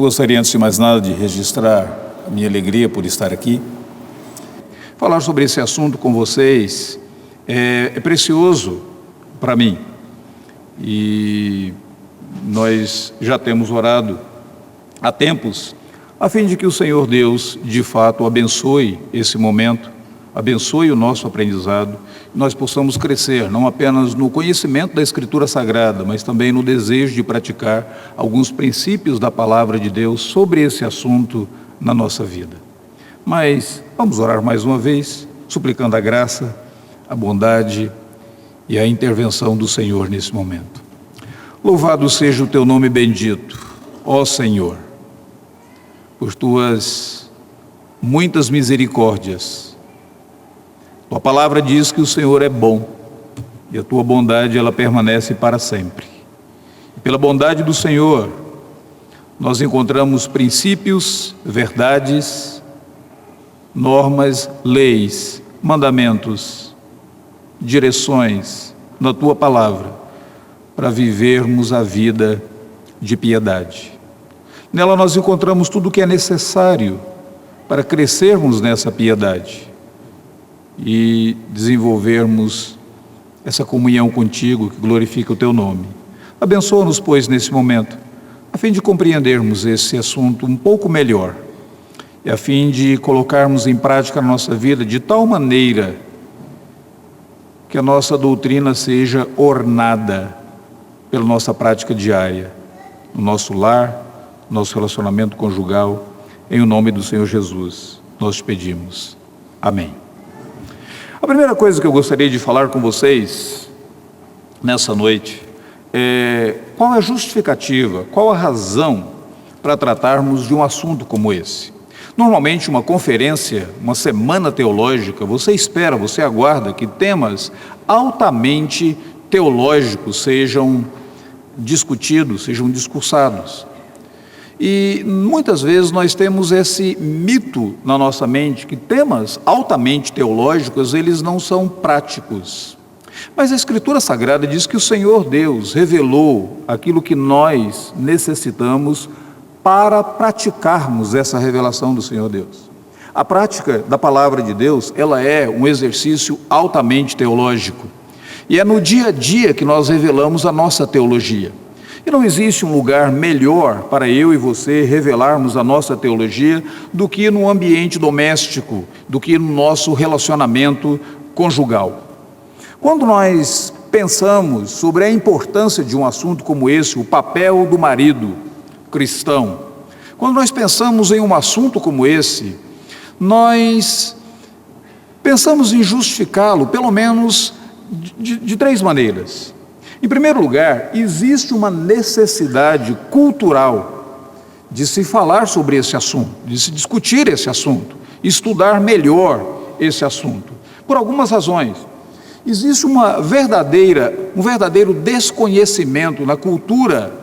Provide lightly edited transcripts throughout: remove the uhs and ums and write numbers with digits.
Eu gostaria, antes de mais nada, de registrar a minha alegria por estar aqui. Falar sobre esse assunto com vocês é precioso para mim. E nós já temos orado há tempos, a fim de que o Senhor Deus, de fato, abençoe esse momento, abençoe o nosso aprendizado, e nós possamos crescer, não apenas no conhecimento da Escritura Sagrada, mas também no desejo de praticar alguns princípios da Palavra de Deus sobre esse assunto na nossa vida. Mas vamos orar mais uma vez, suplicando a graça, a bondade e a intervenção do Senhor nesse momento. Louvado seja o teu nome bendito, ó Senhor, por tuas muitas misericórdias. Tua palavra diz que o Senhor é bom e a tua bondade ela permanece para sempre. E pela bondade do Senhor, nós encontramos princípios, verdades, normas, leis, mandamentos, direções na tua palavra para vivermos a vida de piedade. Nela nós encontramos tudo o que é necessário para crescermos nessa piedade e desenvolvermos essa comunhão contigo que glorifica o teu nome. Abençoa-nos, pois, nesse momento, a fim de compreendermos esse assunto um pouco melhor e a fim de colocarmos em prática a nossa vida de tal maneira que a nossa doutrina seja ornada pela nossa prática diária, no nosso lar, no nosso relacionamento conjugal, em o nome do Senhor Jesus, nós te pedimos. Amém. A primeira coisa que eu gostaria de falar com vocês nessa noite é qual é a justificativa, qual a razão para tratarmos de um assunto como esse. Normalmente uma conferência, uma semana teológica, você espera, você aguarda que temas altamente teológicos sejam discutidos, sejam discursados. E muitas vezes nós temos esse mito na nossa mente que temas altamente teológicos, eles não são práticos. Mas a Escritura Sagrada diz que o Senhor Deus revelou aquilo que nós necessitamos para praticarmos essa revelação do Senhor Deus. A prática da palavra de Deus, ela é um exercício altamente teológico. E é no dia a dia que nós revelamos a nossa teologia. E não existe um lugar melhor para eu e você revelarmos a nossa teologia do que no ambiente doméstico, do que no nosso relacionamento conjugal. Quando nós pensamos sobre a importância de um assunto como esse, o papel do marido cristão, quando nós pensamos em um assunto como esse, nós pensamos em justificá-lo, pelo menos de três maneiras. Em primeiro lugar, existe uma necessidade cultural de se falar sobre esse assunto, de se discutir esse assunto, estudar melhor esse assunto, por algumas razões. Existe um verdadeiro desconhecimento na cultura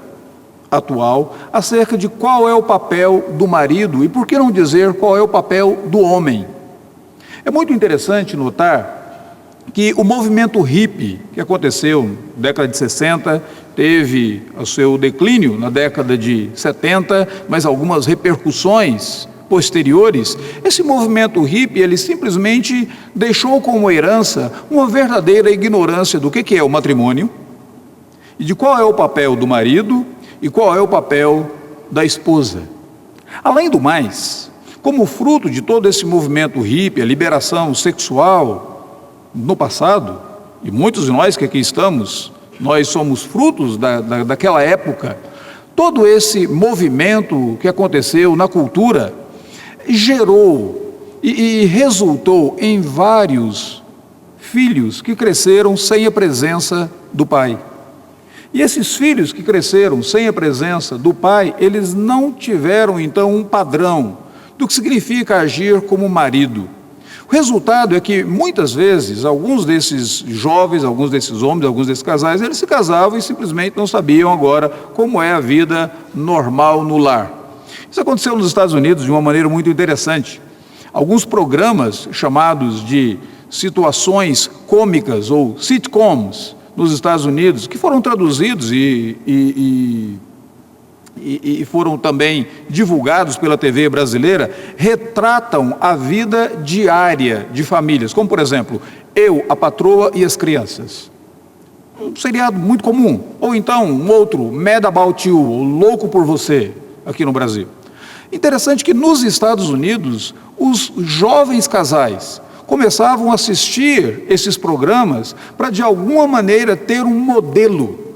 atual acerca de qual é o papel do marido e, por que não dizer, qual é o papel do homem. É muito interessante notar que o movimento hippie que aconteceu na década de 60, teve o seu declínio na década de 70, mas algumas repercussões posteriores, esse movimento hippie, ele simplesmente deixou como herança uma verdadeira ignorância do que é o matrimônio, e de qual é o papel do marido e qual é o papel da esposa. Além do mais, como fruto de todo esse movimento hippie, a liberação sexual no passado, e muitos de nós que aqui estamos, nós somos frutos daquela época, todo esse movimento que aconteceu na cultura gerou e resultou em vários filhos que cresceram sem a presença do pai. E esses filhos que cresceram sem a presença do pai, eles não tiveram então um padrão do que significa agir como marido. O resultado é que, muitas vezes, alguns desses jovens, alguns desses homens, alguns desses casais, eles se casavam e simplesmente não sabiam agora como é a vida normal no lar. Isso aconteceu nos Estados Unidos de uma maneira muito interessante. Alguns programas chamados de situações cômicas ou sitcoms nos Estados Unidos, que foram traduzidos e e foram também divulgados pela TV brasileira, retratam a vida diária de famílias, como por exemplo, Eu, a Patroa e as Crianças. Um seriado muito comum. Ou então um outro, Mad About You, ou Louco por Você, aqui no Brasil. Interessante que nos Estados Unidos, os jovens casais começavam a assistir esses programas para de alguma maneira ter um modelo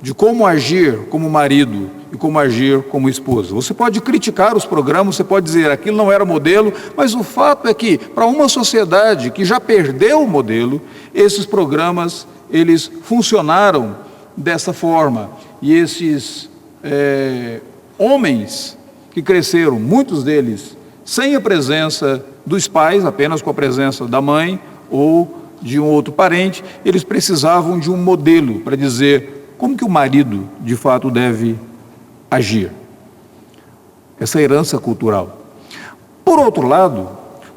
de como agir como marido e como agir como esposa. Você pode criticar os programas, você pode dizer aquilo não era modelo, mas o fato é que para uma sociedade que já perdeu o modelo, esses programas eles funcionaram dessa forma. E esses homens que cresceram, muitos deles sem a presença dos pais, apenas com a presença da mãe ou de um outro parente, eles precisavam de um modelo para dizer como que o marido de fato deve agir. Essa herança cultural. Por outro lado,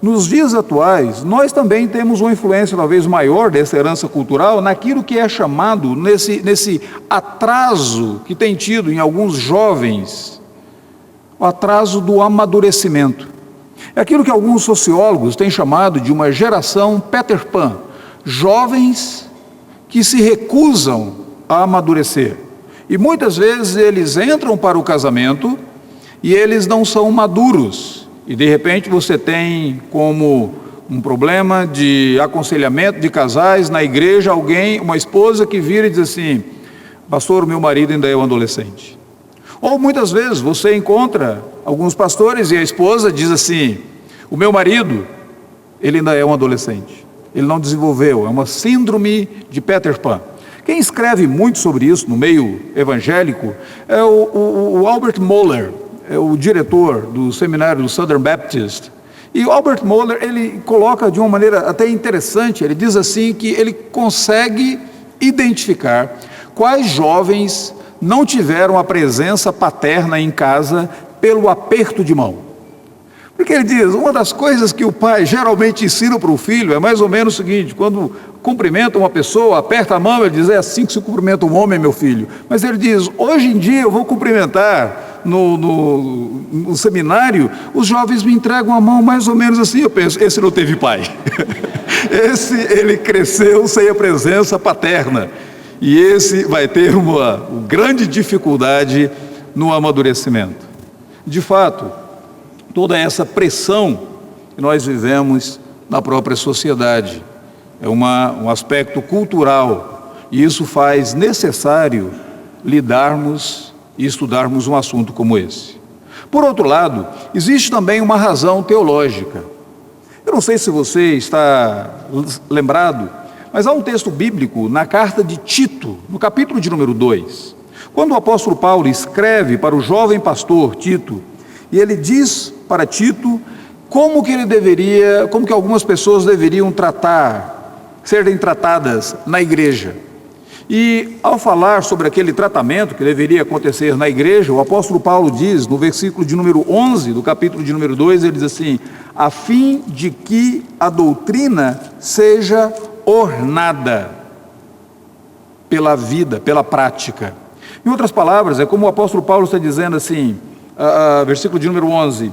nos dias atuais, nós também temos uma influência talvez maior dessa herança cultural naquilo que é chamado, nesse atraso que tem tido em alguns jovens, o atraso do amadurecimento. É aquilo que alguns sociólogos têm chamado de uma geração Peter Pan, jovens que se recusam a amadurecer. E muitas vezes eles entram para o casamento e eles não são maduros. E de repente você tem como um problema de aconselhamento de casais na igreja, uma esposa que vira e diz assim: pastor, o meu marido ainda é um adolescente. Ou muitas vezes você encontra alguns pastores e a esposa diz assim: o meu marido, ele ainda é um adolescente, ele não desenvolveu, é uma síndrome de Peter Pan. Quem escreve muito sobre isso no meio evangélico é o Albert Mohler, é o diretor do seminário do Southern Baptist. E o Albert Mohler, ele coloca de uma maneira até interessante, ele diz assim que ele consegue identificar quais jovens não tiveram a presença paterna em casa pelo aperto de mão. Porque ele diz, uma das coisas que o pai geralmente ensina para o filho é mais ou menos o seguinte: quando cumprimenta uma pessoa, aperta a mão, ele diz, é assim que se cumprimenta um homem, meu filho. Mas ele diz, hoje em dia eu vou cumprimentar no seminário, os jovens me entregam a mão mais ou menos assim, eu penso, esse não teve pai. Ele cresceu sem a presença paterna. E esse vai ter uma grande dificuldade no amadurecimento. De fato, toda essa pressão que nós vivemos na própria sociedade é um aspecto cultural, e isso faz necessário lidarmos e estudarmos um assunto como esse. Por outro lado, existe também uma razão teológica. Eu não sei se você está lembrado, mas há um texto bíblico na carta de Tito, no capítulo de número 2, quando o apóstolo Paulo escreve para o jovem pastor Tito, e ele diz para Tito como que algumas pessoas deveriam serem tratadas na igreja. E ao falar sobre aquele tratamento que deveria acontecer na igreja, o apóstolo Paulo diz, no versículo de número 11 do capítulo de número 2, ele diz assim: a fim de que a doutrina seja ornada pela vida, pela prática. Em outras palavras, é como o apóstolo Paulo está dizendo assim, versículo de número 11,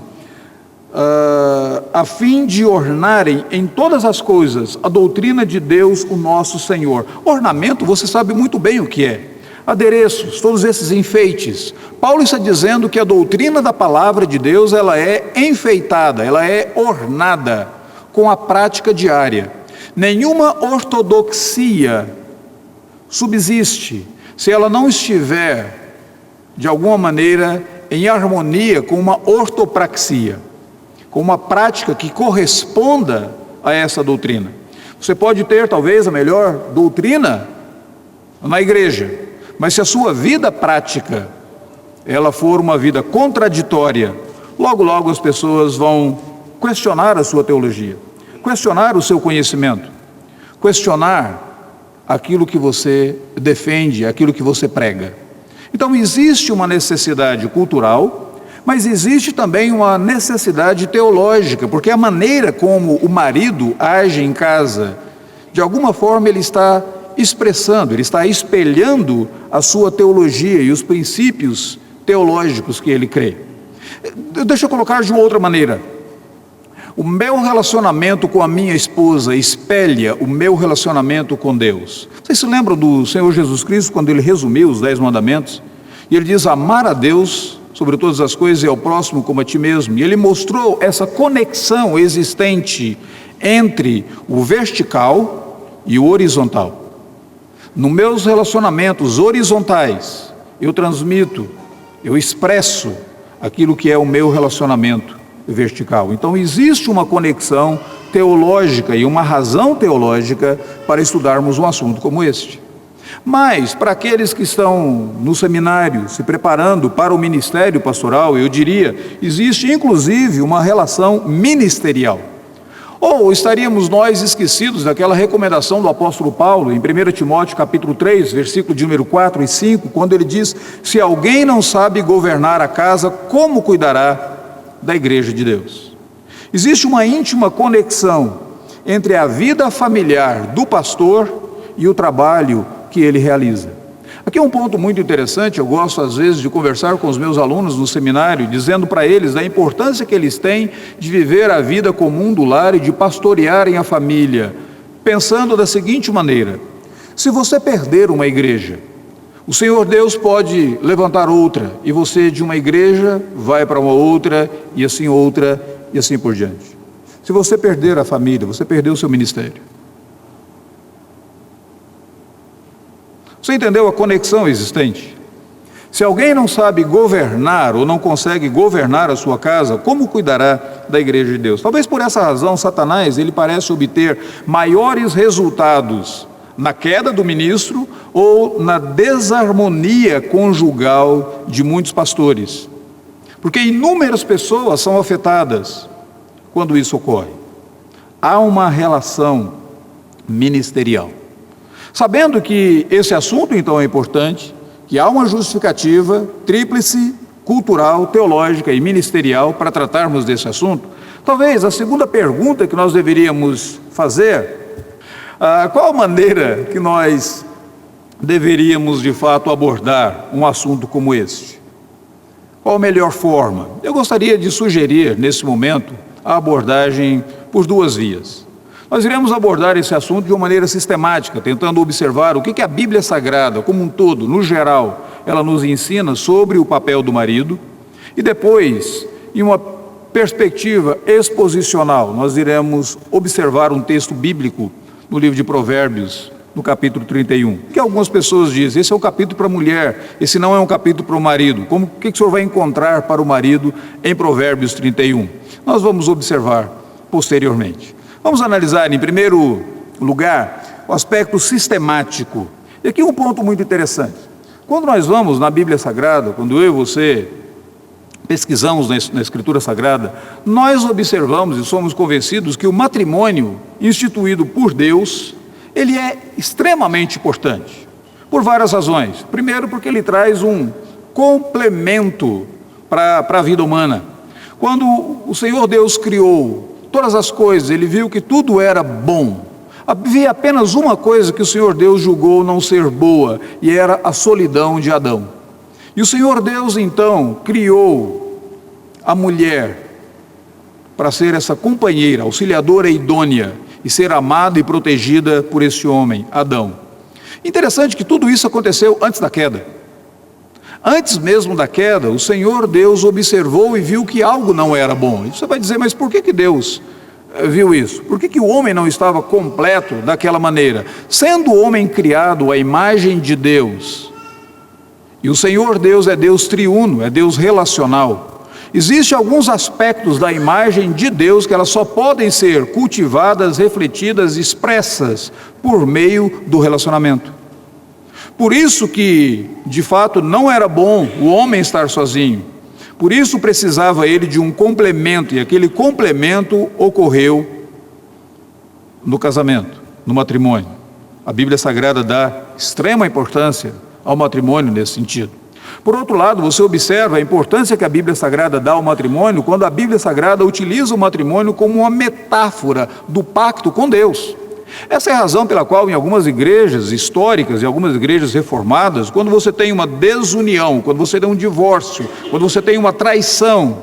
a fim de ornarem em todas as coisas a doutrina de Deus, o nosso Senhor. Ornamento, você sabe muito bem o que é. Adereços, todos esses enfeites. Paulo está dizendo que a doutrina da palavra de Deus, ela é enfeitada, ela é ornada com a prática diária. Nenhuma ortodoxia subsiste se ela não estiver, de alguma maneira, em harmonia com uma ortopraxia, com uma prática que corresponda a essa doutrina. Você pode ter talvez a melhor doutrina na igreja, mas se a sua vida prática ela for uma vida contraditória, logo logo as pessoas vão questionar a sua teologia, questionar o seu conhecimento, questionar aquilo que você defende, aquilo que você prega. Então existe uma necessidade cultural, mas existe também uma necessidade teológica, porque a maneira como o marido age em casa, de alguma forma ele está expressando, ele está espelhando a sua teologia e os princípios teológicos que ele crê. Deixa eu colocar de uma outra maneira. O meu relacionamento com a minha esposa espelha o meu relacionamento com Deus. Vocês se lembram do Senhor Jesus Cristo, quando ele resumiu os 10 mandamentos? E ele diz: amar a Deus sobre todas as coisas e ao próximo como a ti mesmo. E ele mostrou essa conexão existente entre o vertical e o horizontal. Nos meus relacionamentos horizontais, eu transmito, eu expresso aquilo que é o meu relacionamento vertical. Então existe uma conexão teológica e uma razão teológica para estudarmos um assunto como este. Mas para aqueles que estão no seminário se preparando para o ministério pastoral, eu diria, existe inclusive uma relação ministerial. Ou estaríamos nós esquecidos daquela recomendação do apóstolo Paulo em 1 Timóteo capítulo 3, versículo de número 4 e 5, quando ele diz: se alguém não sabe governar a casa, como cuidará da igreja de Deus? Existe uma íntima conexão entre a vida familiar do pastor e o trabalho que ele realiza. Aqui é um ponto muito interessante. Eu gosto às vezes de conversar com os meus alunos no seminário, dizendo para eles da importância que eles têm de viver a vida comum do lar e de pastorearem a família, pensando da seguinte maneira: se você perder uma igreja, o Senhor Deus pode levantar outra, e você de uma igreja vai para uma outra, e assim por diante. Se você perder a família, você perdeu o seu ministério. Você entendeu a conexão existente? Se alguém não sabe governar ou não consegue governar a sua casa, como cuidará da igreja de Deus? Talvez por essa razão, Satanás, ele parece obter maiores resultados na queda do ministro ou na desarmonia conjugal de muitos pastores. Porque inúmeras pessoas são afetadas quando isso ocorre. Há uma relação ministerial. Sabendo que esse assunto então é importante, que há uma justificativa tríplice, cultural, teológica e ministerial para tratarmos desse assunto, talvez a segunda pergunta que nós deveríamos fazer: qual a maneira que nós deveríamos de fato abordar um assunto como este? Qual a melhor forma? Eu gostaria de sugerir nesse momento a abordagem por duas vias. Nós iremos abordar esse assunto de uma maneira sistemática, tentando observar o que a Bíblia Sagrada, como um todo, no geral, ela nos ensina sobre o papel do marido, e depois, em uma perspectiva exposicional, nós iremos observar um texto bíblico no livro de Provérbios, no capítulo 31, que algumas pessoas dizem: esse é um capítulo para a mulher, esse não é um capítulo para o marido. O que o senhor vai encontrar para o marido em Provérbios 31? Nós vamos observar posteriormente. Vamos analisar, em primeiro lugar, o aspecto sistemático. E aqui um ponto muito interessante. Quando nós vamos na Bíblia Sagrada, quando eu e você pesquisamos na Escritura Sagrada, nós observamos e somos convencidos que o matrimônio instituído por Deus, ele é extremamente importante, por várias razões. Primeiro, porque ele traz um complemento para a vida humana. Quando o Senhor Deus criou todas as coisas, ele viu que tudo era bom. Havia apenas uma coisa que o Senhor Deus julgou não ser boa, e era a solidão de Adão. E o Senhor Deus então criou a mulher para ser essa companheira, auxiliadora e idônea, e ser amada e protegida por esse homem, Adão. Interessante que tudo isso aconteceu antes da queda. Antes mesmo da queda, o Senhor Deus observou e viu que algo não era bom. E você vai dizer: mas por que Deus viu isso? Por que o homem não estava completo daquela maneira? Sendo o homem criado à imagem de Deus, e o Senhor Deus é Deus triuno, é Deus relacional, existem alguns aspectos da imagem de Deus que elas só podem ser cultivadas, refletidas, expressas por meio do relacionamento. Por isso que, de fato, não era bom o homem estar sozinho. Por isso precisava ele de um complemento, e aquele complemento ocorreu no casamento, no matrimônio. A Bíblia Sagrada dá extrema importância ao matrimônio nesse sentido. Por outro lado, você observa a importância que a Bíblia Sagrada dá ao matrimônio quando a Bíblia Sagrada utiliza o matrimônio como uma metáfora do pacto com Deus. Essa é a razão pela qual em algumas igrejas históricas e algumas igrejas reformadas, quando você tem uma desunião, quando você tem um divórcio, quando você tem uma traição,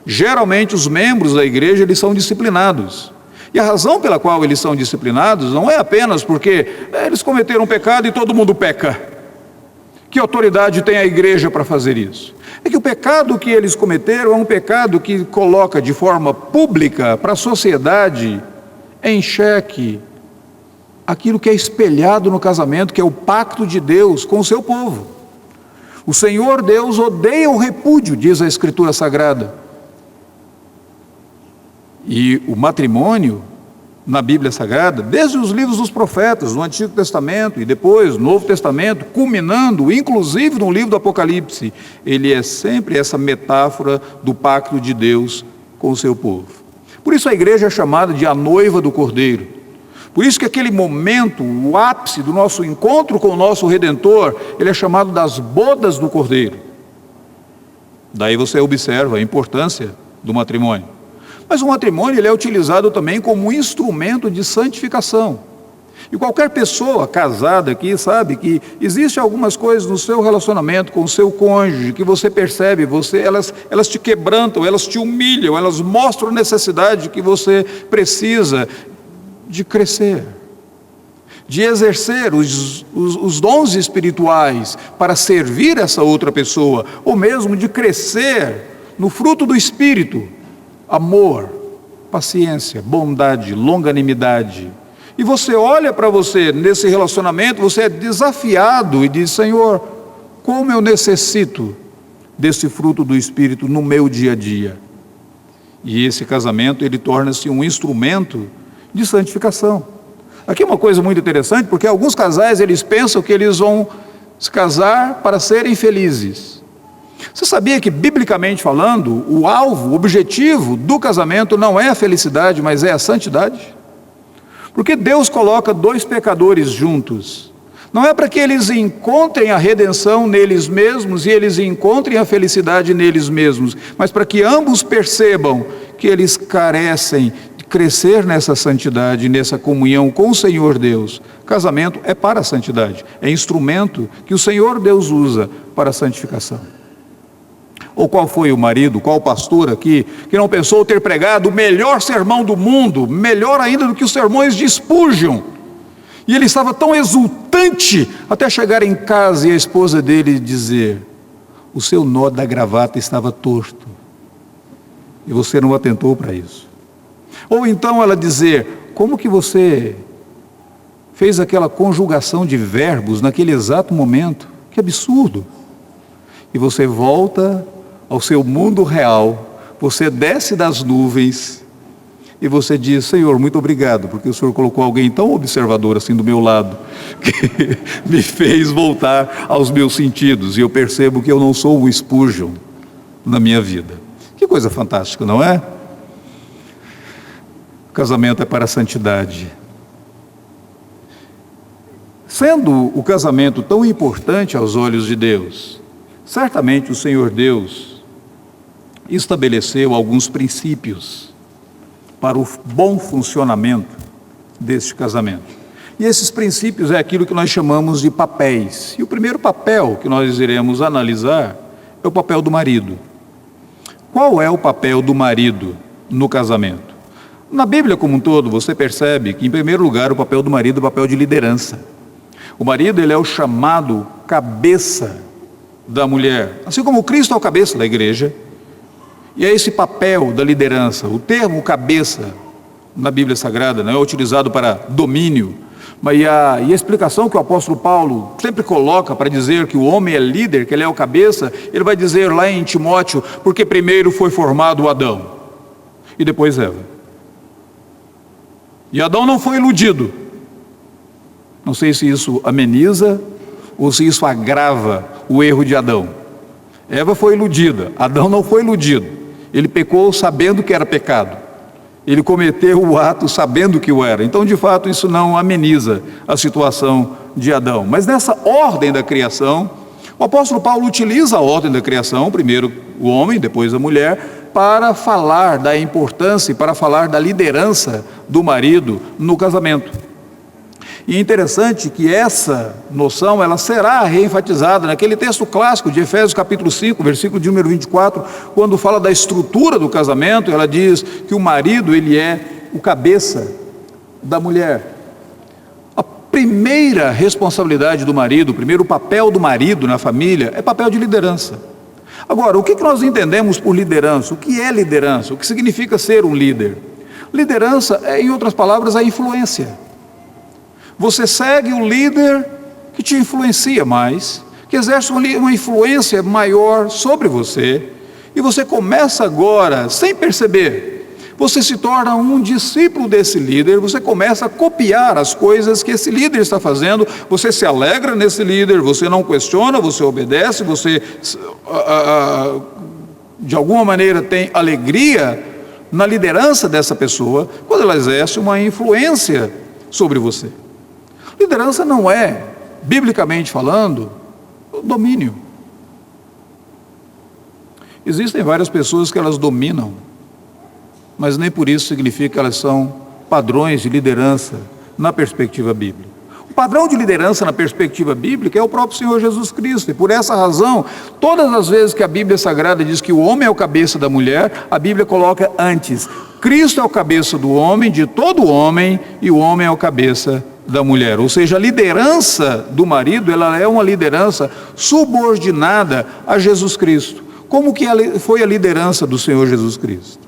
geralmente os membros da igreja eles são disciplinados. E a razão pela qual eles são disciplinados não é apenas porque eles cometeram um pecado e todo mundo peca. Que autoridade tem a igreja para fazer isso? É que o pecado que eles cometeram é um pecado que coloca de forma pública para a sociedade em xeque aquilo que é espelhado no casamento, que é o pacto de Deus com o seu povo. O Senhor Deus odeia o repúdio, diz a Escritura Sagrada. E o matrimônio, na Bíblia Sagrada, desde os livros dos profetas, no Antigo Testamento e depois no Novo Testamento, culminando inclusive no livro do Apocalipse, ele é sempre essa metáfora do pacto de Deus com o seu povo. Por isso a igreja é chamada de a noiva do Cordeiro. Por isso que aquele momento, o ápice do nosso encontro com o nosso Redentor, ele é chamado das bodas do Cordeiro. Daí você observa a importância do matrimônio. Mas o matrimônio ele é utilizado também como um instrumento de santificação. E qualquer pessoa casada aqui sabe que existem algumas coisas no seu relacionamento com o seu cônjuge que você percebe, elas te quebrantam, elas te humilham, elas mostram a necessidade que você precisa de crescer, de exercer os dons espirituais para servir essa outra pessoa, ou mesmo de crescer no fruto do Espírito, amor, paciência, bondade, longanimidade. E você olha para você nesse relacionamento, você é desafiado e diz: Senhor, como eu necessito desse fruto do Espírito no meu dia a dia. E esse casamento, ele torna-se um instrumento de santificação. Aqui é uma coisa muito interessante, porque alguns casais, eles pensam que eles vão se casar para serem felizes. Você sabia que, biblicamente falando, o alvo, o objetivo do casamento não é a felicidade, mas é a santidade? Porque Deus coloca dois pecadores juntos. Não é para que eles encontrem a redenção neles mesmos e eles encontrem a felicidade neles mesmos, mas para que ambos percebam que eles carecem de crescer nessa santidade, nessa comunhão com o Senhor Deus. Casamento é para a santidade, é instrumento que o Senhor Deus usa para a santificação. Ou qual foi o marido, qual pastor aqui, que não pensou ter pregado o melhor sermão do mundo, melhor ainda do que os sermões de Spurgeon, e ele estava tão exultante até chegar em casa e a esposa dele dizer: o seu nó da gravata estava torto, e você não atentou para isso. Ou então ela dizer: como que você fez aquela conjugação de verbos naquele exato momento? Que absurdo! E você volta ao seu mundo real, você desce das nuvens e você diz: Senhor, muito obrigado, porque o Senhor colocou alguém tão observador assim do meu lado, que me fez voltar aos meus sentidos, e eu percebo que eu não sou o Spurgeon na minha vida. Que coisa fantástica, não é? O casamento é para a santidade. Sendo o casamento tão importante aos olhos de Deus, certamente o Senhor Deus estabeleceu alguns princípios para o bom funcionamento deste casamento. E esses princípios é aquilo que nós chamamos de papéis. E o primeiro papel que nós iremos analisar é o papel do marido. Qual é o papel do marido no casamento? Na Bíblia como um todo, você percebe que, em primeiro lugar, o papel do marido é o papel de liderança. O marido, ele é o chamado cabeça da mulher, assim como Cristo é o cabeça da igreja, e é esse papel da liderança. O termo cabeça na Bíblia Sagrada não é utilizado para domínio, mas a explicação que o apóstolo Paulo sempre coloca para dizer que o homem é líder, que ele é o cabeça, ele vai dizer lá em Timóteo: porque primeiro foi formado Adão e depois Eva, e Adão não foi iludido. Não sei se isso ameniza ou se isso agrava o erro de Adão. Eva foi iludida, Adão não foi iludido. Ele pecou sabendo que era pecado. Ele cometeu o ato sabendo que o era. Então, de fato, isso não ameniza a situação de Adão. Mas nessa ordem da criação, o apóstolo Paulo utiliza a ordem da criação, primeiro o homem, depois a mulher, para falar da importância e para falar da liderança do marido no casamento. E é interessante que essa noção, ela será reenfatizada naquele texto clássico de Efésios capítulo 5, versículo de número 24, quando fala da estrutura do casamento. Ela diz que o marido, ele é o cabeça da mulher. A primeira responsabilidade do marido, o primeiro papel do marido na família é papel de liderança. Agora, o que nós entendemos por liderança? O que é liderança? O que significa ser um líder? Liderança é, em outras palavras, a influência. Você segue o líder que te influencia mais, que exerce uma influência maior sobre você, e você começa agora, sem perceber, você se torna um discípulo desse líder, você começa a copiar as coisas que esse líder está fazendo, você se alegra nesse líder, você não questiona, você obedece, você de alguma maneira tem alegria na liderança dessa pessoa, quando ela exerce uma influência sobre você. Liderança não é, biblicamente falando, domínio. Existem várias pessoas que elas dominam, mas nem por isso significa que elas são padrões de liderança na perspectiva bíblica. O padrão de liderança na perspectiva bíblica é o próprio Senhor Jesus Cristo, e por essa razão, todas as vezes que a Bíblia Sagrada diz que o homem é o cabeça da mulher, a Bíblia coloca antes: Cristo é o cabeça do homem, de todo homem, e o homem é o cabeça da mulher. Ou seja, a liderança do marido, ela é uma liderança subordinada a Jesus Cristo. Como que foi a liderança do Senhor Jesus Cristo?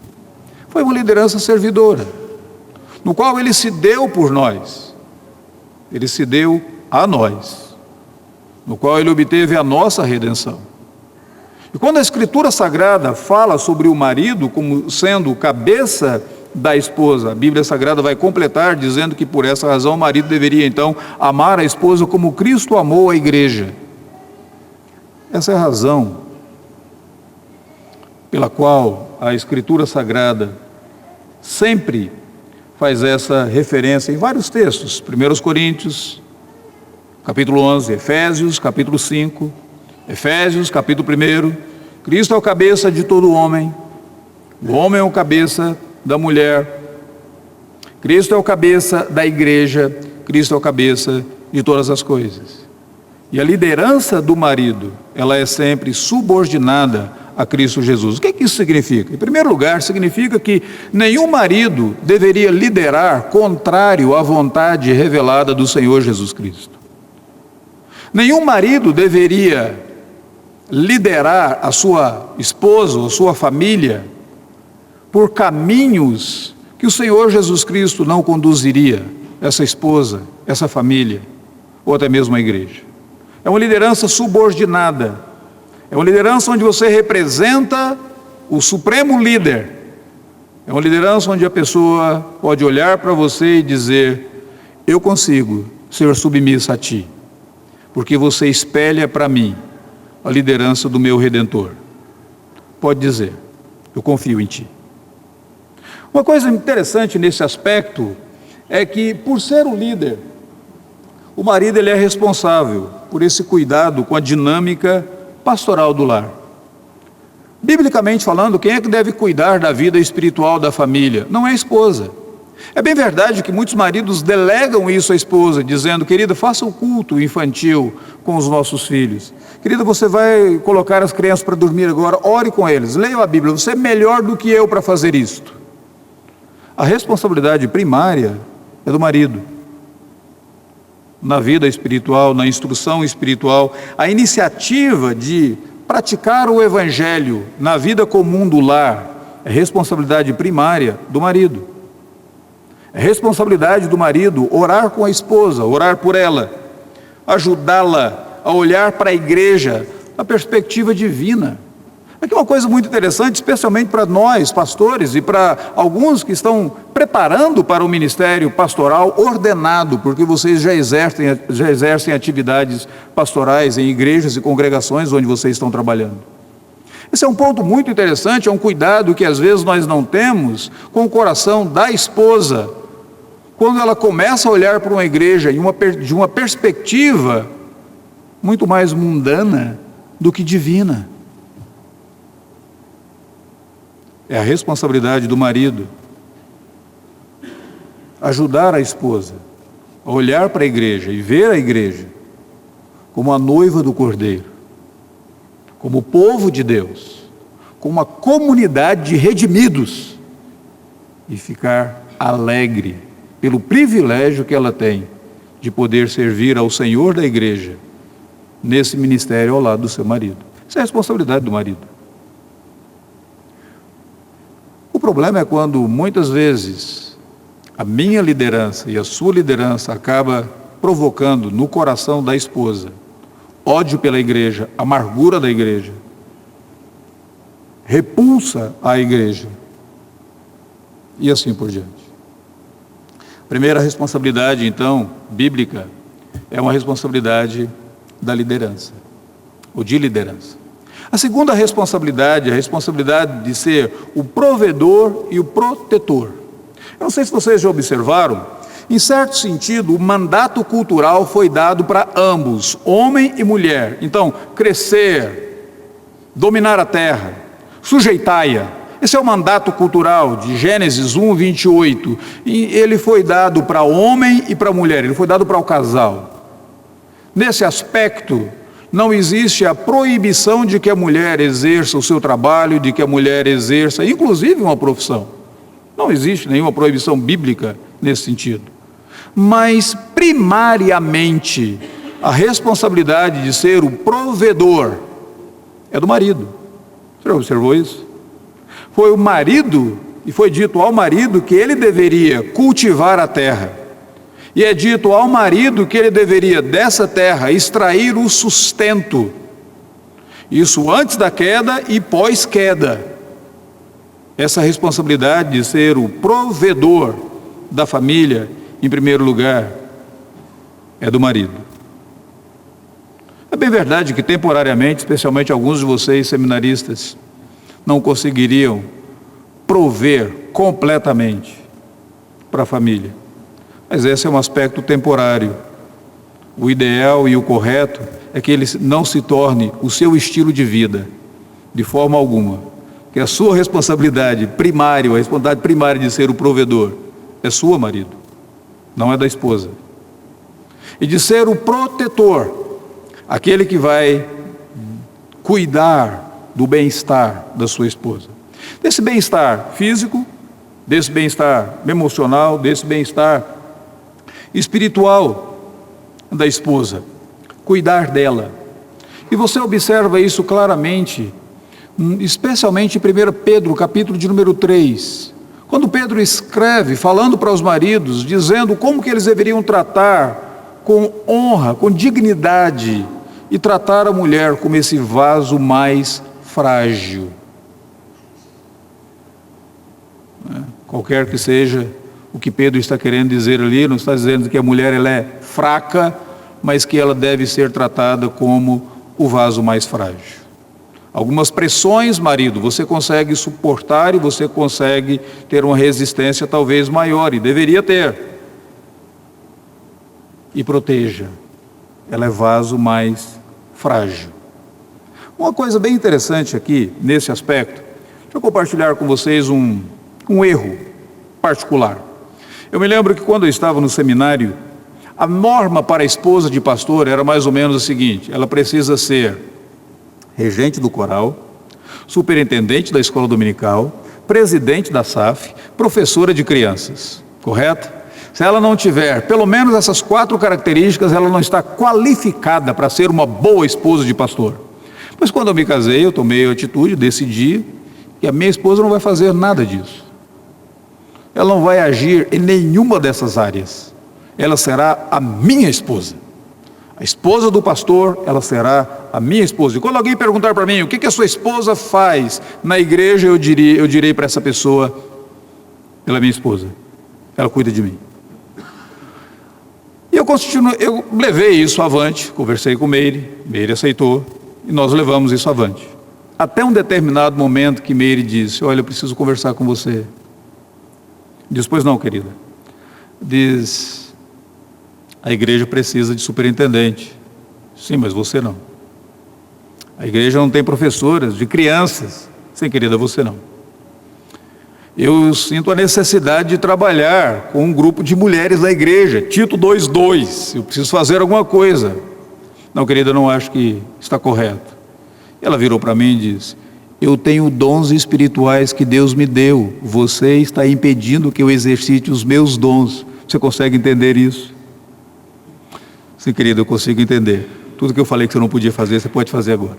Foi uma liderança servidora, no qual ele se deu por nós, ele se deu a nós, no qual ele obteve a nossa redenção. E quando a Escritura Sagrada fala sobre o marido como sendo o cabeça da esposa, a Bíblia Sagrada vai completar dizendo que por essa razão o marido deveria então amar a esposa como Cristo amou a igreja. Essa é a razão pela qual a Escritura Sagrada sempre faz essa referência em vários textos. 1 Coríntios, capítulo 11, Efésios, capítulo 5, Efésios, capítulo 1, Cristo é o cabeça de todo homem, o homem é o cabeça da mulher, Cristo é o cabeça da igreja, Cristo é o cabeça de todas as coisas. E a liderança do marido, ela é sempre subordinada a Cristo Jesus. O que isso significa? Em primeiro lugar, significa que nenhum marido deveria liderar contrário à vontade revelada do Senhor Jesus Cristo. Nenhum marido deveria liderar a sua esposa ou sua família por caminhos que o Senhor Jesus Cristo não conduziria essa esposa, essa família, ou até mesmo a igreja. É uma liderança subordinada, é uma liderança onde você representa o supremo líder, é uma liderança onde a pessoa pode olhar para você e dizer: eu consigo ser submissa a ti, porque você espelha para mim a liderança do meu Redentor. Pode dizer: eu confio em ti. Uma coisa interessante nesse aspecto é que, por ser o líder, o marido ele é responsável por esse cuidado com a dinâmica pastoral do lar. Biblicamente falando, quem é que deve cuidar da vida espiritual da família? Não é a esposa. É bem verdade que muitos maridos delegam isso à esposa, dizendo: querida, faça o culto infantil com os nossos filhos. Querida, você vai colocar as crianças para dormir agora, ore com eles, leiam a Bíblia, você é melhor do que eu para fazer isto. A responsabilidade primária é do marido. Na vida espiritual, na instrução espiritual, a iniciativa de praticar o Evangelho na vida comum do lar é responsabilidade primária do marido. É responsabilidade do marido orar com a esposa, orar por ela, ajudá-la a olhar para a igreja na perspectiva divina. Aqui uma coisa muito interessante, especialmente para nós, pastores, e para alguns que estão preparando para o ministério pastoral ordenado, porque vocês já exercem atividades pastorais em igrejas e congregações onde vocês estão trabalhando. Esse é um ponto muito interessante, é um cuidado que às vezes nós não temos com o coração da esposa, quando ela começa a olhar para uma igreja de uma perspectiva muito mais mundana do que divina. É a responsabilidade do marido ajudar a esposa a olhar para a igreja e ver a igreja como a noiva do Cordeiro, como o povo de Deus, como uma comunidade de redimidos, e ficar alegre pelo privilégio que ela tem de poder servir ao Senhor da igreja nesse ministério ao lado do seu marido. Isso é a responsabilidade do marido. O problema é quando muitas vezes a minha liderança e a sua liderança acaba provocando no coração da esposa ódio pela igreja, amargura da igreja, repulsa à igreja e assim por diante. A primeira responsabilidade, então, bíblica, é uma responsabilidade da liderança, ou de liderança. A segunda responsabilidade é a responsabilidade de ser o provedor e o protetor. Eu não sei se vocês já observaram, em certo sentido, o mandato cultural foi dado para ambos, homem e mulher. Então, crescer, dominar a terra, sujeitai-a. Esse é o mandato cultural de Gênesis 1, 28. E ele foi dado para homem e para mulher, ele foi dado para o casal. Nesse aspecto, não existe a proibição de que a mulher exerça o seu trabalho, de que a mulher exerça, inclusive, uma profissão. Não existe nenhuma proibição bíblica nesse sentido. Mas, primariamente, a responsabilidade de ser o provedor é do marido. Você já observou isso? Foi o marido, e foi dito ao marido que ele deveria cultivar a terra. E é dito ao marido que ele deveria dessa terra extrair o sustento. Isso antes da queda e pós-queda. Essa responsabilidade de ser o provedor da família, em primeiro lugar, é do marido. É bem verdade que temporariamente, especialmente alguns de vocês seminaristas, não conseguiriam prover completamente para a família. Mas esse é um aspecto temporário. O ideal e o correto é que ele não se torne o seu estilo de vida, de forma alguma. Que a sua responsabilidade primária, a responsabilidade primária de ser o provedor, é sua, marido, não é da esposa. E de ser o protetor, aquele que vai cuidar do bem-estar da sua esposa. Desse bem-estar físico, desse bem-estar emocional, desse bem-estar espiritual da esposa. Cuidar dela. E você observa isso claramente, especialmente em 1 Pedro, capítulo de número 3. Quando Pedro escreve, falando para os maridos, dizendo como que eles deveriam tratar com honra, com dignidade, e tratar a mulher como esse vaso mais frágil. Qualquer que seja o que Pedro está querendo dizer ali, não está dizendo que a mulher ela é fraca, mas que ela deve ser tratada como o vaso mais frágil. Algumas pressões, marido, você consegue suportar e você consegue ter uma resistência talvez maior, e deveria ter. E proteja. Ela é vaso mais frágil. Uma coisa bem interessante aqui, nesse aspecto, deixa eu compartilhar com vocês um erro particular. Eu me lembro que quando eu estava no seminário, a norma para a esposa de pastor era mais ou menos a seguinte: ela precisa ser regente do coral, superintendente da escola dominical, presidente da SAF, professora de crianças, correto? Se ela não tiver pelo menos essas 4 características, ela não está qualificada para ser uma boa esposa de pastor. Mas quando eu me casei, eu tomei a atitude, decidi que a minha esposa não vai fazer nada disso. Ela não vai agir em nenhuma dessas áreas. Ela será a minha esposa. A esposa do pastor, ela será a minha esposa. E quando alguém perguntar para mim, o que a sua esposa faz na igreja, eu direi para essa pessoa, ela é minha esposa. Ela cuida de mim. E eu levei isso avante, conversei com Meire aceitou, e nós levamos isso avante. Até um determinado momento que Meire disse: olha, eu preciso conversar com você. Diz: pois não, querida. Diz: a igreja precisa de superintendente. Sim, mas você não. A igreja não tem professoras de crianças. Sim, querida, você não. Eu sinto a necessidade de trabalhar com um grupo de mulheres da igreja, Tito 2:2, eu preciso fazer alguma coisa. Não, querida, eu não acho que está correto. Ela virou para mim e disse: eu tenho dons espirituais que Deus me deu, você está impedindo que eu exercite os meus dons. Você consegue entender isso? Sim, querido, eu consigo entender. Tudo que eu falei que você não podia fazer, você pode fazer agora.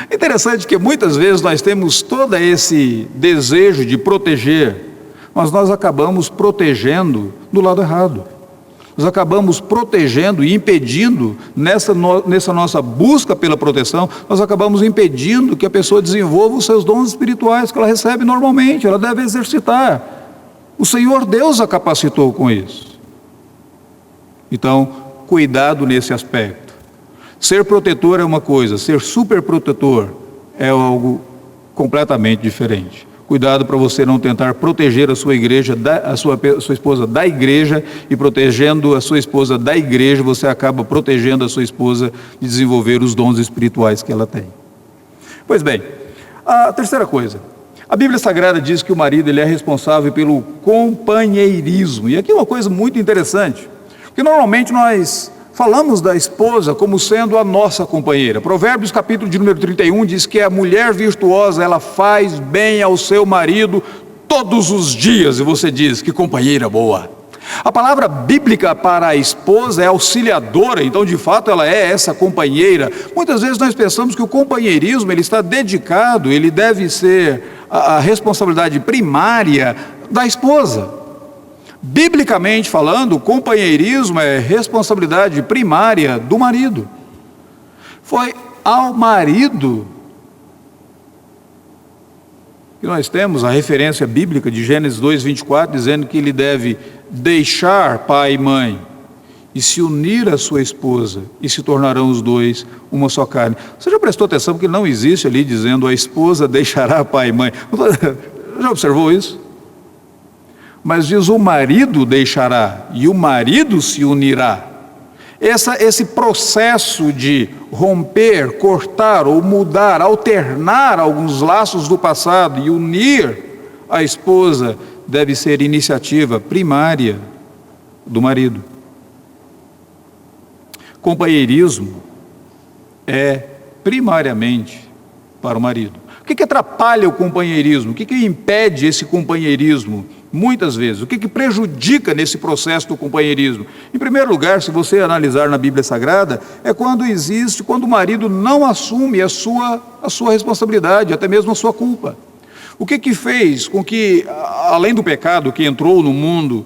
É interessante que muitas vezes nós temos todo esse desejo de proteger, mas nós acabamos protegendo do lado errado. Nós acabamos protegendo e impedindo, nessa nossa busca pela proteção, nós acabamos impedindo que a pessoa desenvolva os seus dons espirituais que ela recebe normalmente, ela deve exercitar. O Senhor Deus a capacitou com isso. Então, cuidado nesse aspecto. Ser protetor é uma coisa, ser superprotetor é algo completamente diferente. Cuidado para você não tentar proteger a sua igreja, a sua esposa da igreja, e protegendo a sua esposa da igreja, você acaba protegendo a sua esposa de desenvolver os dons espirituais que ela tem. Pois bem, a terceira coisa, a Bíblia Sagrada diz que o marido ele é responsável pelo companheirismo, e aqui é uma coisa muito interessante, porque normalmente nós falamos da esposa como sendo a nossa companheira. Provérbios capítulo de número 31 diz que a mulher virtuosa, ela faz bem ao seu marido todos os dias, e você diz, que companheira boa. A palavra bíblica para a esposa é auxiliadora, então de fato ela é essa companheira. Muitas vezes nós pensamos que o companheirismo ele está dedicado, ele deve ser a responsabilidade primária da esposa. Biblicamente falando, o companheirismo é responsabilidade primária do marido. Foi ao marido que nós temos a referência bíblica de Gênesis 2:24, dizendo que ele deve deixar pai e mãe e se unir à sua esposa, e se tornarão os dois uma só carne. Você já prestou atenção que não existe ali dizendo a esposa deixará pai e mãe? Já observou isso? Mas diz o marido deixará e o marido se unirá. Esse processo de romper, cortar ou mudar, alternar alguns laços do passado e unir a esposa deve ser iniciativa primária do marido. Companheirismo é primariamente para o marido. O que atrapalha o companheirismo? O que impede esse companheirismo? Muitas vezes, o que prejudica nesse processo do companheirismo? Em primeiro lugar, se você analisar na Bíblia Sagrada, é quando o marido não assume a sua responsabilidade, até mesmo a sua culpa. O que fez com que, além do pecado que entrou no mundo,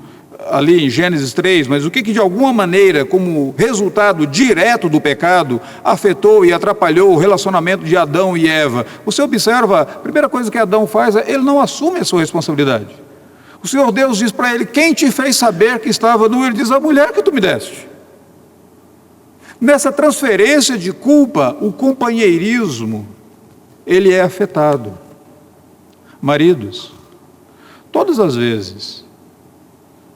ali em Gênesis 3, mas o que de alguma maneira, como resultado direto do pecado, afetou e atrapalhou o relacionamento de Adão e Eva? Você observa, a primeira coisa que Adão faz é, ele não assume a sua responsabilidade. O Senhor Deus diz para ele, quem te fez saber que estava nu? Ele diz, a mulher que tu me deste. Nessa transferência de culpa, o companheirismo, ele é afetado. Maridos, todas as vezes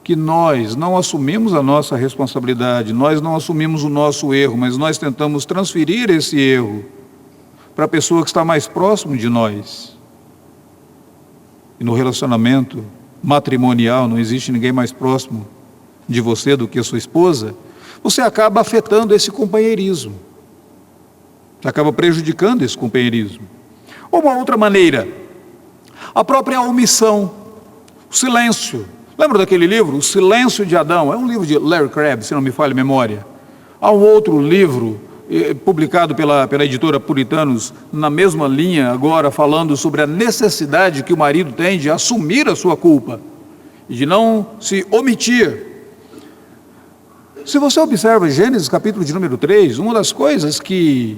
que nós não assumimos a nossa responsabilidade, nós não assumimos o nosso erro, mas nós tentamos transferir esse erro para a pessoa que está mais próximo de nós. E no relacionamento matrimonial, não existe ninguém mais próximo de você do que a sua esposa, você acaba afetando esse companheirismo. Você acaba prejudicando esse companheirismo. Ou uma outra maneira, a própria omissão, o silêncio. Lembra daquele livro, O Silêncio de Adão? É um livro de Larry Crabb, se não me falha a memória. Há um outro livro publicado pela editora Puritanos, na mesma linha agora, falando sobre a necessidade que o marido tem de assumir a sua culpa e de não se omitir. Se você observa Gênesis capítulo de número 3, uma das coisas que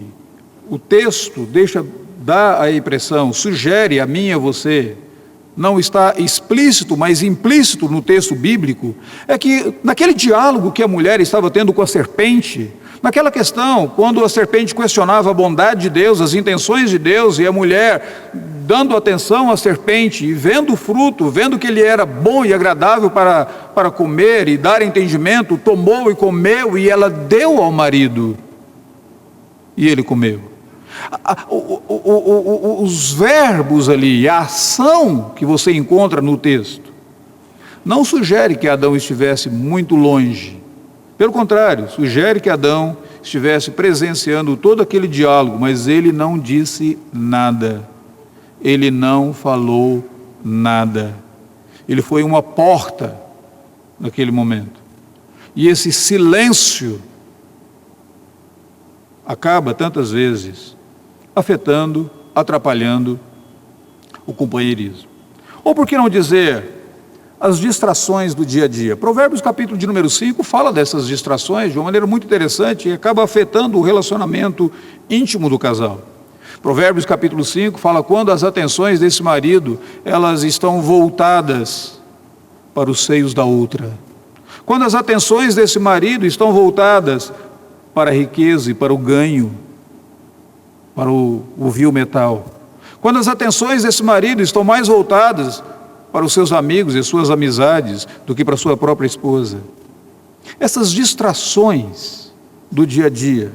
o texto dá a impressão, sugere a mim e a você, não está explícito, mas implícito no texto bíblico, é que naquele diálogo que a mulher estava tendo com a serpente, naquela questão, quando a serpente questionava a bondade de Deus, as intenções de Deus, e a mulher dando atenção à serpente e vendo o fruto, vendo que ele era bom e agradável para comer e dar entendimento, tomou e comeu, e ela deu ao marido, e ele comeu. Os verbos ali, a ação que você encontra no texto, não sugere que Adão estivesse muito longe. Pelo contrário, sugere que Adão estivesse presenciando todo aquele diálogo, mas ele não disse nada. Ele não falou nada. Ele foi uma porta naquele momento. E esse silêncio acaba tantas vezes afetando, atrapalhando o companheirismo. Ou por que não dizer as distrações do dia a dia? Provérbios capítulo de número 5 fala dessas distrações de uma maneira muito interessante e acaba afetando o relacionamento íntimo do casal. Provérbios capítulo 5 fala quando as atenções desse marido, elas estão voltadas para os seios da outra. Quando as atenções desse marido estão voltadas para a riqueza e para o ganho, para o vil metal. Quando as atenções desse marido estão mais voltadas para os seus amigos e suas amizades do que para a sua própria esposa. Essas distrações do dia a dia,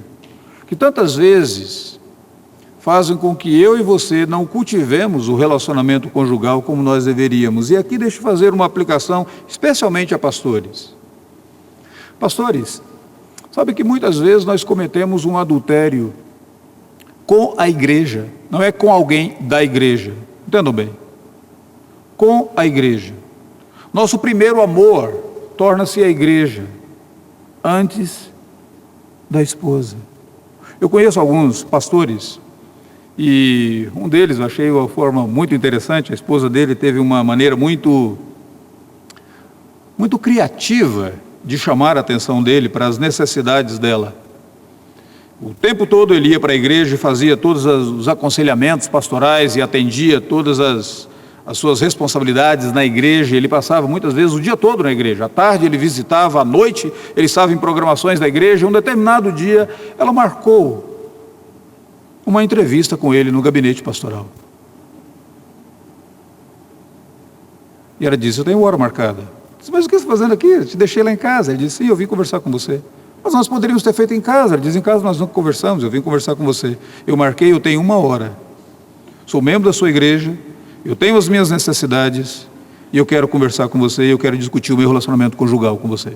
que tantas vezes fazem com que eu e você não cultivemos o relacionamento conjugal como nós deveríamos. E aqui deixa eu fazer uma aplicação especialmente a pastores. Pastores, sabe que muitas vezes nós cometemos um adultério com a igreja, não é com alguém da igreja, entendam bem, com a igreja. Nosso primeiro amor torna-se a igreja, antes da esposa. Eu conheço alguns pastores, e um deles eu achei uma forma muito interessante, a esposa dele teve uma maneira muito criativa de chamar a atenção dele para as necessidades dela. O tempo todo ele ia para a igreja e fazia todos os aconselhamentos pastorais e atendia todas as suas responsabilidades na igreja. Ele passava muitas vezes o dia todo na igreja. À tarde ele visitava, à noite ele estava em programações da igreja. Um determinado dia ela marcou uma entrevista com ele no gabinete pastoral. E ela disse: eu tenho hora marcada. Eu disse: mas o que você está fazendo aqui? Eu te deixei lá em casa. Ele disse: sim, eu vim conversar com você. Mas nós poderíamos ter feito em casa. Ele diz: em casa nós não conversamos, eu vim conversar com você. Eu marquei, eu tenho 1 hora. Sou membro da sua igreja, eu tenho as minhas necessidades, e eu quero conversar com você, e eu quero discutir o meu relacionamento conjugal com você.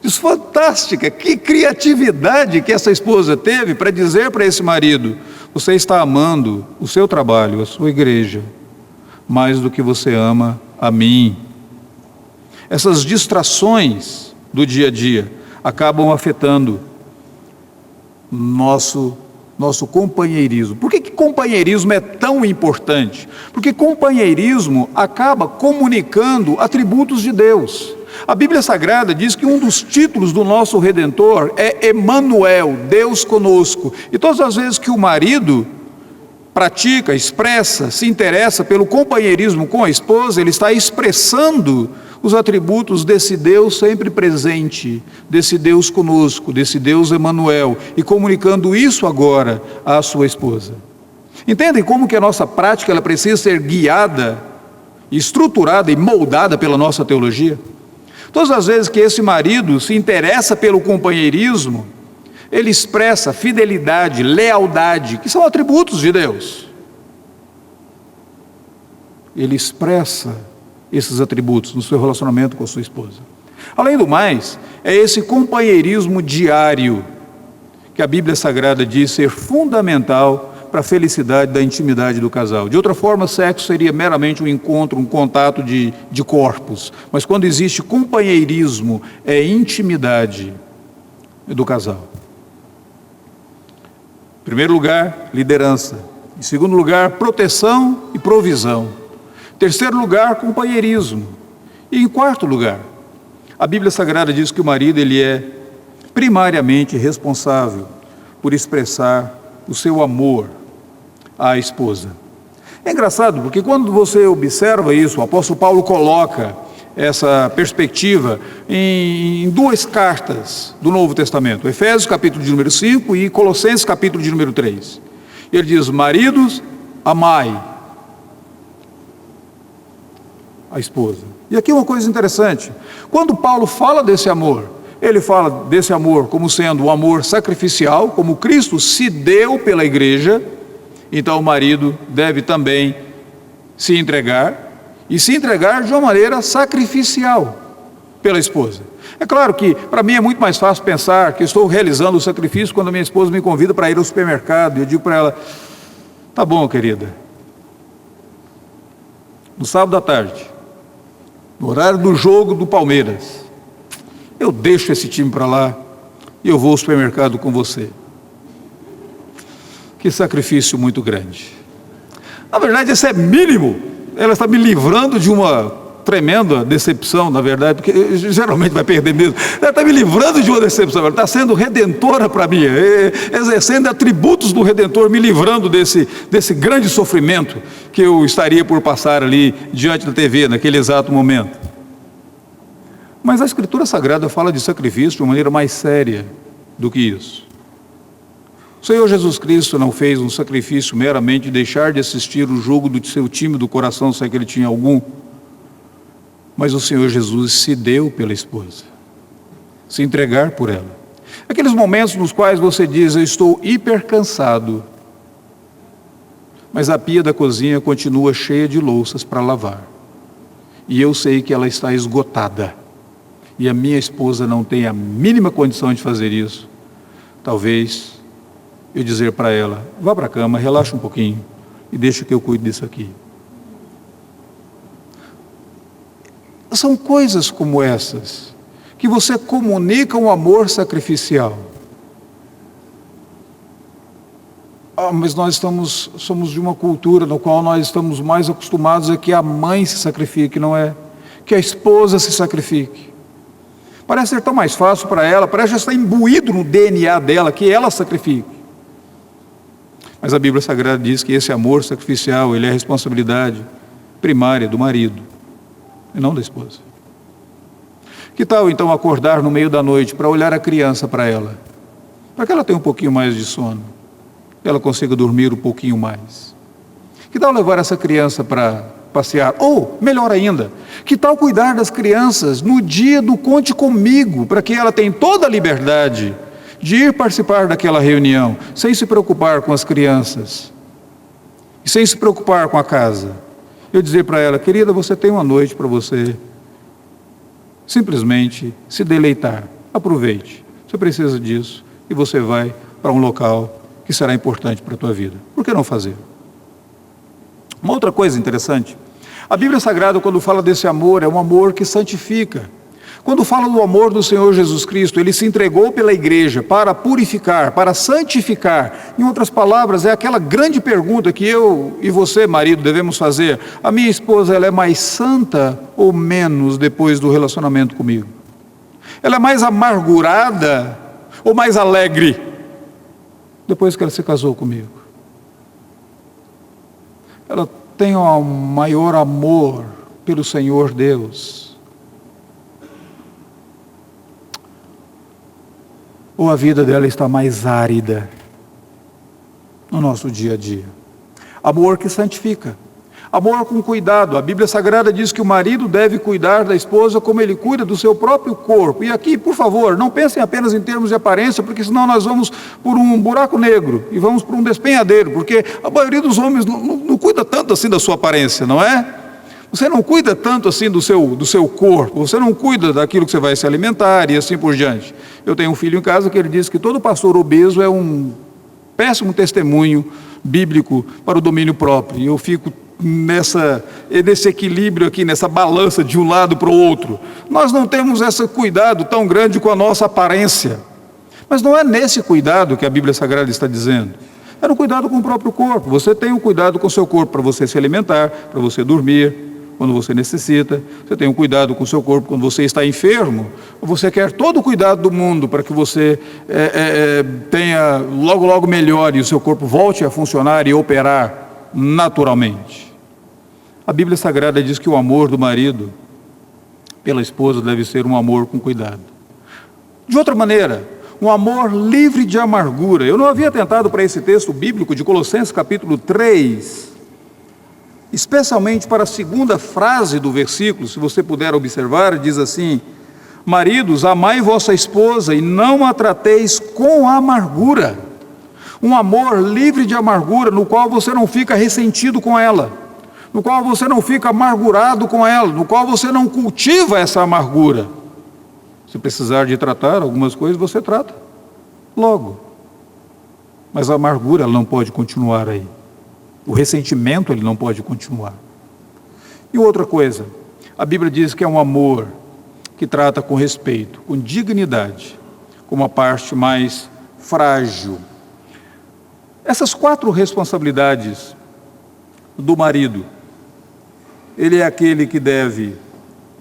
Diz: fantástica, que criatividade que essa esposa teve para dizer para esse marido: você está amando o seu trabalho, a sua igreja, mais do que você ama a mim. Essas distrações do dia a dia acabam afetando nosso companheirismo. Por que companheirismo é tão importante? Porque companheirismo acaba comunicando atributos de Deus. A Bíblia Sagrada diz que um dos títulos do nosso Redentor é Emanuel, Deus conosco. E todas as vezes que o marido pratica, expressa, se interessa pelo companheirismo com a esposa, ele está expressando os atributos desse Deus sempre presente, desse Deus conosco, desse Deus Emanuel, e comunicando isso agora à sua esposa. Entendem como que a nossa prática ela precisa ser guiada, estruturada e moldada pela nossa teologia? Todas as vezes que esse marido se interessa pelo companheirismo, ele expressa fidelidade, lealdade, que são atributos de Deus. Ele expressa esses atributos no seu relacionamento com a sua esposa. Além do mais, é esse companheirismo diário que a Bíblia Sagrada diz ser fundamental para a felicidade da intimidade do casal. De outra forma, sexo seria meramente um encontro, um contato de corpos. Mas quando existe companheirismo, é intimidade do casal. Em primeiro lugar, liderança. Em segundo lugar, proteção e provisão. Em terceiro lugar, companheirismo. E em quarto lugar, a Bíblia Sagrada diz que o marido ele é primariamente responsável por expressar o seu amor à esposa. É engraçado porque quando você observa isso, o apóstolo Paulo coloca essa perspectiva em 2 cartas do Novo Testamento, Efésios capítulo de número 5 e Colossenses capítulo de número 3. Ele diz: maridos, amai a esposa. E aqui uma coisa interessante, quando Paulo fala desse amor, ele fala desse amor como sendo um amor sacrificial, como Cristo se deu pela igreja, então o marido deve também se entregar, e se entregar de uma maneira sacrificial pela esposa. É claro que para mim é muito mais fácil pensar que estou realizando o sacrifício quando a minha esposa me convida para ir ao supermercado, e eu digo para ela: tá bom, querida, no sábado à tarde, no horário do jogo do Palmeiras, eu deixo esse time para lá e eu vou ao supermercado com você. Que sacrifício muito grande. Na verdade, esse é mínimo. Ela está me livrando de uma tremenda decepção, na verdade, porque geralmente vai perder mesmo. Ela está me livrando de uma decepção, ela está sendo redentora para mim, exercendo atributos do Redentor, me livrando desse grande sofrimento que eu estaria por passar ali diante da TV, naquele exato momento. Mas a Escritura Sagrada fala de sacrifício de uma maneira mais séria do que isso. O Senhor Jesus Cristo não fez um sacrifício meramente de deixar de assistir o jogo do seu time do coração, se é que ele tinha algum, mas o Senhor Jesus se deu pela esposa, se entregar por ela. Aqueles momentos nos quais você diz: eu estou hiper cansado, mas a pia da cozinha continua cheia de louças para lavar, e eu sei que ela está esgotada, e a minha esposa não tem a mínima condição de fazer isso. Talvez eu dizer para ela: vá para a cama, relaxa um pouquinho e deixa que eu cuide disso aqui. São coisas como essas que você comunica um amor sacrificial. Mas nós somos de uma cultura no qual nós estamos mais acostumados a que a mãe se sacrifique, não é? Que a esposa se sacrifique. Parece ser tão mais fácil para ela, parece já estar imbuído no DNA dela que ela sacrifique. Mas a Bíblia Sagrada diz que esse amor sacrificial, ele é a responsabilidade primária do marido, e não da esposa. Que tal então acordar no meio da noite para olhar a criança para ela, para que ela tenha um pouquinho mais de sono, que ela consiga dormir um pouquinho mais? Que tal levar essa criança para passear? Ou, melhor ainda, que tal cuidar das crianças no dia do Conte Comigo, para que ela tenha toda a liberdade de ir participar daquela reunião, sem se preocupar com as crianças, e sem se preocupar com a casa. Eu dizer para ela: querida, você tem uma noite para você simplesmente se deleitar, aproveite, você precisa disso, e você vai para um local que será importante para a tua vida. Por que não fazer? Uma outra coisa interessante, a Bíblia Sagrada, quando fala desse amor, é um amor que santifica. Quando fala do amor do Senhor Jesus Cristo, ele se entregou pela igreja para purificar, para santificar. Em outras palavras, é aquela grande pergunta que eu e você, marido, devemos fazer: a minha esposa, ela é mais santa ou menos depois do relacionamento comigo? Ela é mais amargurada ou mais alegre depois que ela se casou comigo? Ela tem um maior amor pelo Senhor Deus? Ou a vida dela está mais árida no nosso dia a dia? Amor que santifica, amor com cuidado. A Bíblia Sagrada diz que o marido deve cuidar da esposa como ele cuida do seu próprio corpo. E aqui, por favor, não pensem apenas em termos de aparência, porque senão nós vamos por um buraco negro e vamos por um despenhadeiro, porque a maioria dos homens não cuida tanto assim da sua aparência, não é? Você não cuida tanto assim do seu corpo, você não cuida daquilo que você vai se alimentar e assim por diante. Eu tenho um filho em casa que ele diz que todo pastor obeso é um péssimo testemunho bíblico para o domínio próprio. E eu fico nesse equilíbrio aqui, nessa balança de um lado para o outro. Nós não temos esse cuidado tão grande com a nossa aparência. Mas não é nesse cuidado que a Bíblia Sagrada está dizendo. É no cuidado com o próprio corpo. Você tem um cuidado com o seu corpo para você se alimentar, para você dormir quando você necessita. Você tem um cuidado com o seu corpo quando você está enfermo. Você quer todo o cuidado do mundo para que você tenha logo melhore e o seu corpo volte a funcionar e operar naturalmente. A Bíblia Sagrada diz que o amor do marido pela esposa deve ser um amor com cuidado. De outra maneira, um amor livre de amargura. Eu não havia atentado para esse texto bíblico de Colossenses capítulo 3, especialmente para a segunda frase do versículo. Se você puder observar, diz assim: Maridos, amai vossa esposa e não a trateis com amargura. Um amor livre de amargura, no qual você não fica ressentido com ela, no qual você não fica amargurado com ela, no qual você não cultiva essa amargura. Se precisar de tratar algumas coisas, você trata logo. Mas a amargura ela não pode continuar aí. O ressentimento ele não pode continuar. E outra coisa, a Bíblia diz que é um amor que trata com respeito, com dignidade, como a parte mais frágil. Essas 4 responsabilidades do marido, ele é aquele que deve,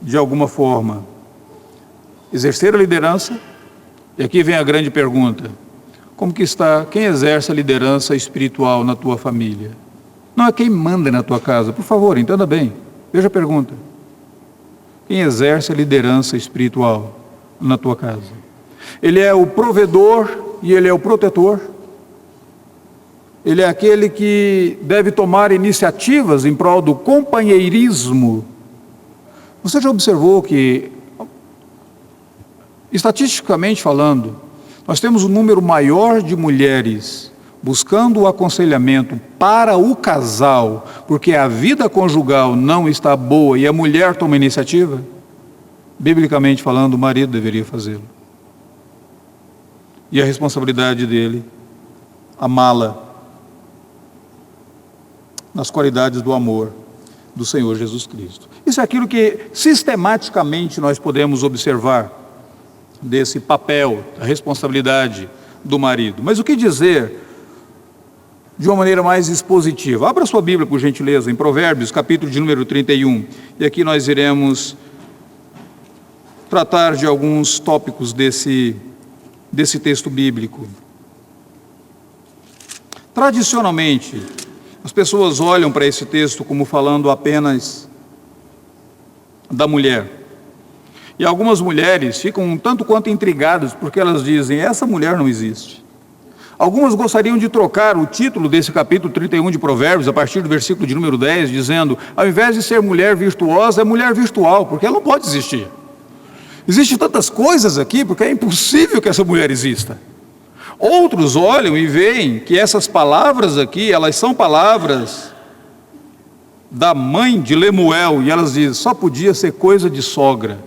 de alguma forma, exercer a liderança. E aqui vem a grande pergunta: como que está, quem exerce a liderança espiritual na tua família? Não é quem manda na tua casa, por favor, entenda bem, veja a pergunta. Quem exerce a liderança espiritual na tua casa? Ele é o provedor e ele é o protetor? Ele é aquele que deve tomar iniciativas em prol do companheirismo? Você já observou que, estatisticamente falando, nós temos um número maior de mulheres buscando o aconselhamento para o casal, porque a vida conjugal não está boa e a mulher toma iniciativa? Biblicamente falando, o marido deveria fazê-lo. E a responsabilidade dele, amá-la nas qualidades do amor do Senhor Jesus Cristo. Isso é aquilo que sistematicamente nós podemos observar desse papel, da responsabilidade do marido. Mas o que dizer de uma maneira mais expositiva? Abra sua Bíblia, por gentileza, em Provérbios, capítulo de número 31, e aqui nós iremos tratar de alguns tópicos desse texto bíblico. Tradicionalmente, as pessoas olham para esse texto como falando apenas da mulher. E algumas mulheres ficam um tanto quanto intrigadas, porque elas dizem: essa mulher não existe. Algumas gostariam de trocar o título desse capítulo 31 de Provérbios, a partir do versículo de número 10, dizendo: ao invés de ser mulher virtuosa, é mulher virtual, porque ela não pode existir. Existem tantas coisas aqui, porque é impossível que essa mulher exista. Outros olham e veem que essas palavras aqui, elas são palavras da mãe de Lemuel, e elas dizem: só podia ser coisa de sogra.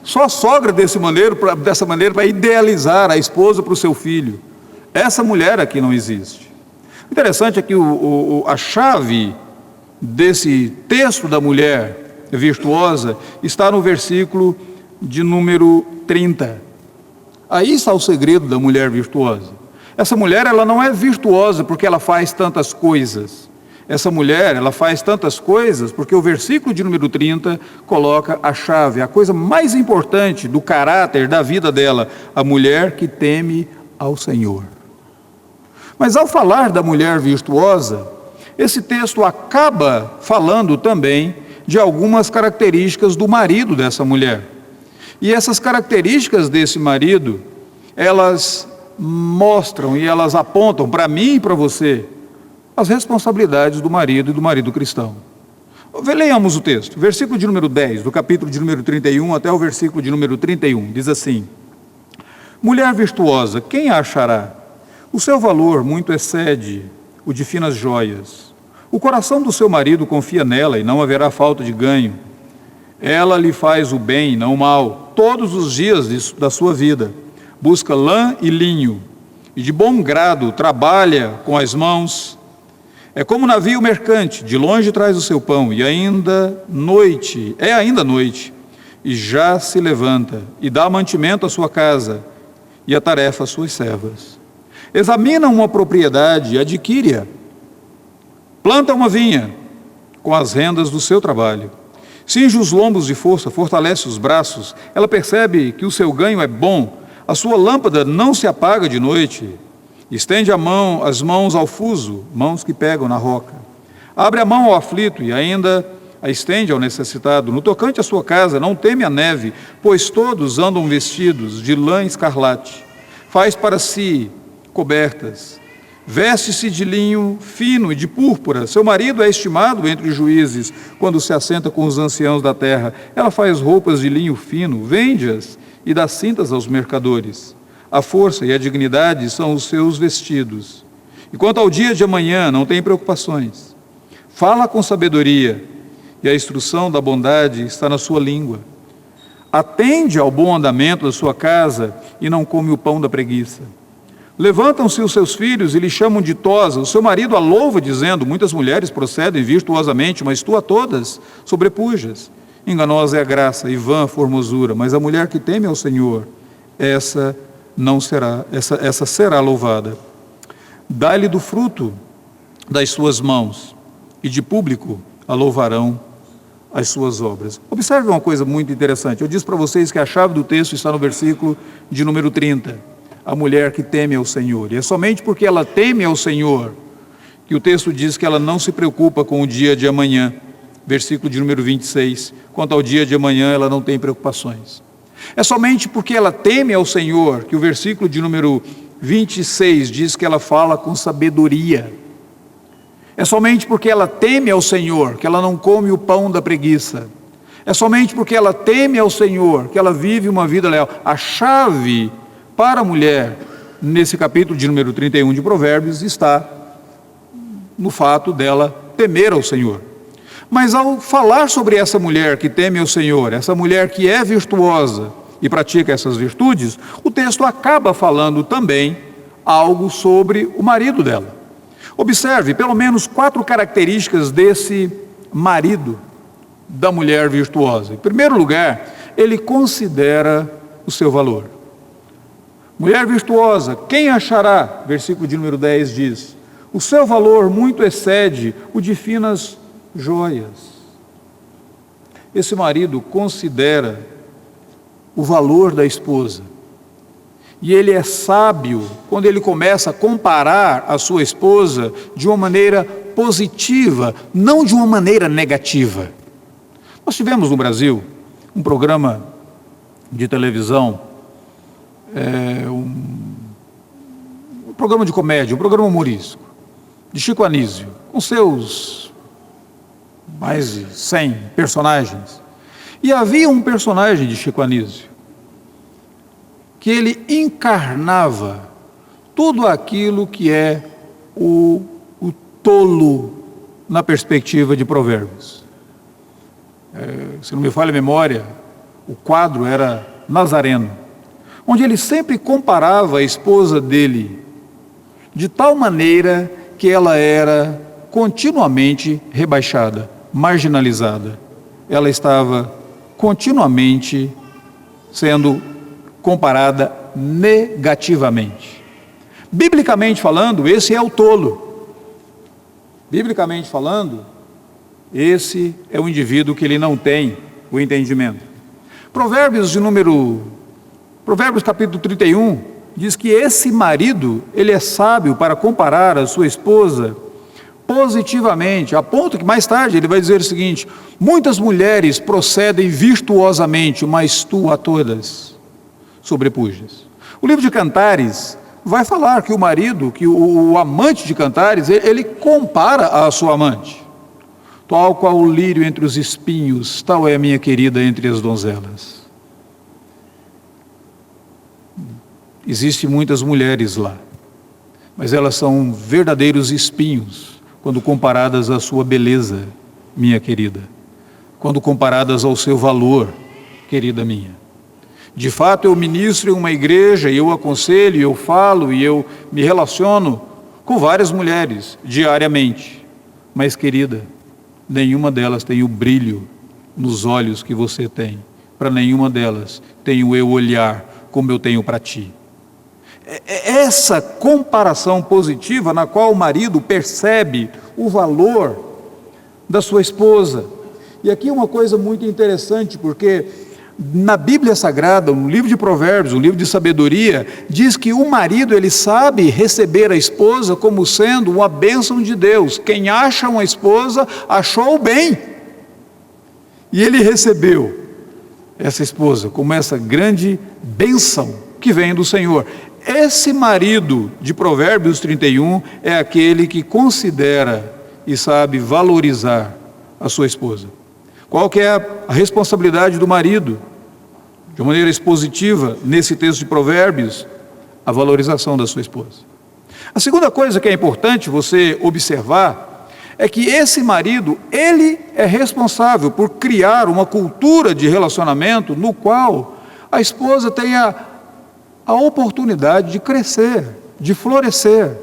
Só a sogra dessa maneira para idealizar a esposa para o seu filho. Essa mulher aqui não existe. Interessante é que a chave desse texto da mulher virtuosa está no versículo de número 30. Aí está o segredo da mulher virtuosa. Essa mulher, ela não é virtuosa porque ela faz tantas coisas. Essa mulher, ela faz tantas coisas porque o versículo de número 30 coloca a chave, a coisa mais importante do caráter da vida dela: a mulher que teme ao Senhor. Mas ao falar da mulher virtuosa, esse texto acaba falando também de algumas características do marido dessa mulher. E essas características desse marido, elas mostram e elas apontam para mim e para você as responsabilidades do marido e do marido cristão. Leamos o texto, versículo de número 10, do capítulo de número 31 até o versículo de número 31, diz assim: mulher virtuosa, quem a achará? O seu valor muito excede o de finas joias. O coração do seu marido confia nela e não haverá falta de ganho. Ela lhe faz o bem, não o mal, todos os dias da sua vida. Busca lã e linho, e de bom grado trabalha com as mãos. É como um navio mercante, de longe traz o seu pão, e ainda noite, e já se levanta, e dá mantimento à sua casa, e a tarefa às suas servas. Examina uma propriedade e adquire-a. Planta uma vinha com as rendas do seu trabalho. Cinge os lombos de força, fortalece os braços. Ela percebe que o seu ganho é bom. A sua lâmpada não se apaga de noite. Estende as mãos ao fuso, mãos que pegam na roca. Abre a mão ao aflito e ainda a estende ao necessitado. No tocante à sua casa, não teme a neve, pois todos andam vestidos de lã escarlate. Faz para si cobertas Veste-se de linho fino e de púrpura. Seu marido é estimado entre os juízes, quando se assenta com os anciãos da terra. Ela faz roupas de linho fino, vende-as e dá cintas aos mercadores. A força e a dignidade são os seus vestidos. E quanto ao dia de amanhã, não tem preocupações. Fala com sabedoria, e a instrução da bondade está na sua língua. Atende ao bom andamento da sua casa e não come o pão da preguiça. Levantam-se os seus filhos e lhe chamam ditosa. O seu marido a louva, dizendo: muitas mulheres procedem virtuosamente, mas tu a todas sobrepujas. Enganosa é a graça e vã a formosura, mas a mulher que teme ao Senhor, essa será louvada. Dá-lhe do fruto das suas mãos, e de público a louvarão as suas obras. Observe uma coisa muito interessante. Eu disse para vocês que a chave do texto está no versículo de número 30. A mulher que teme ao Senhor. E é somente porque ela teme ao Senhor que o texto diz que ela não se preocupa com o dia de amanhã. Versículo de número 26. Quanto ao dia de amanhã, ela não tem preocupações. É somente porque ela teme ao Senhor que o versículo de número 26 diz que ela fala com sabedoria. É somente porque ela teme ao Senhor que ela não come o pão da preguiça. É somente porque ela teme ao Senhor que ela vive uma vida leal. A chave para a mulher, nesse capítulo de número 31 de Provérbios, está no fato dela temer ao Senhor. Mas ao falar sobre essa mulher que teme ao Senhor, essa mulher que é virtuosa e pratica essas virtudes, o texto acaba falando também algo sobre o marido dela. Observe pelo menos 4 características desse marido da mulher virtuosa. Em primeiro lugar, ele considera o seu valor. Mulher virtuosa, quem achará? Versículo de número 10 diz: o seu valor muito excede o de finas joias. Esse marido considera o valor da esposa. E ele é sábio quando ele começa a comparar a sua esposa de uma maneira positiva, não de uma maneira negativa. Nós tivemos no Brasil um programa de televisão, um programa de comédia, um programa humorístico, de Chico Anísio, com seus mais de 100 personagens. E havia um personagem de Chico Anísio que ele encarnava tudo aquilo que é o tolo na perspectiva de Provérbios. Se não me falha a memória, o quadro era Nazareno, onde ele sempre comparava a esposa dele de tal maneira que ela era continuamente rebaixada, marginalizada. Ela estava continuamente sendo comparada negativamente. Biblicamente falando, esse é o tolo. Biblicamente falando, esse é o indivíduo que ele não tem o entendimento. Provérbios capítulo 31, diz que esse marido, ele é sábio para comparar a sua esposa positivamente, a ponto que mais tarde ele vai dizer o seguinte: muitas mulheres procedem virtuosamente, mas tu a todas sobrepujas. O livro de Cantares vai falar que o marido, que o amante de Cantares, ele compara a sua amante. Tal qual o lírio entre os espinhos, tal é a minha querida entre as donzelas. Existem muitas mulheres lá, mas elas são verdadeiros espinhos quando comparadas à sua beleza, minha querida, quando comparadas ao seu valor, querida minha. De fato, eu ministro em uma igreja, e eu aconselho, eu falo, e eu me relaciono com várias mulheres diariamente, mas, querida, nenhuma delas tem o brilho nos olhos que você tem. Para nenhuma delas tenho eu olhar como eu tenho para ti. É essa comparação positiva na qual o marido percebe o valor da sua esposa. E aqui uma coisa muito interessante, porque na Bíblia Sagrada, no livro de Provérbios, o livro de sabedoria, diz que o marido, ele sabe receber a esposa como sendo uma bênção de Deus. Quem acha uma esposa, achou o bem. E ele recebeu essa esposa como essa grande bênção que vem do Senhor. Esse marido de Provérbios 31 é aquele que considera e sabe valorizar a sua esposa. Qual que é a responsabilidade do marido? De maneira expositiva, nesse texto de Provérbios, a valorização da sua esposa. A segunda coisa que é importante você observar é que esse marido, ele é responsável por criar uma cultura de relacionamento no qual a esposa tenha a oportunidade de crescer, de florescer,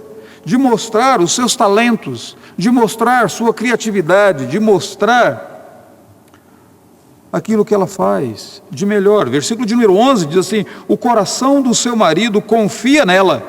de mostrar os seus talentos, de mostrar sua criatividade, de mostrar aquilo que ela faz de melhor. Versículo de número 11 diz assim: o coração do seu marido confia nela,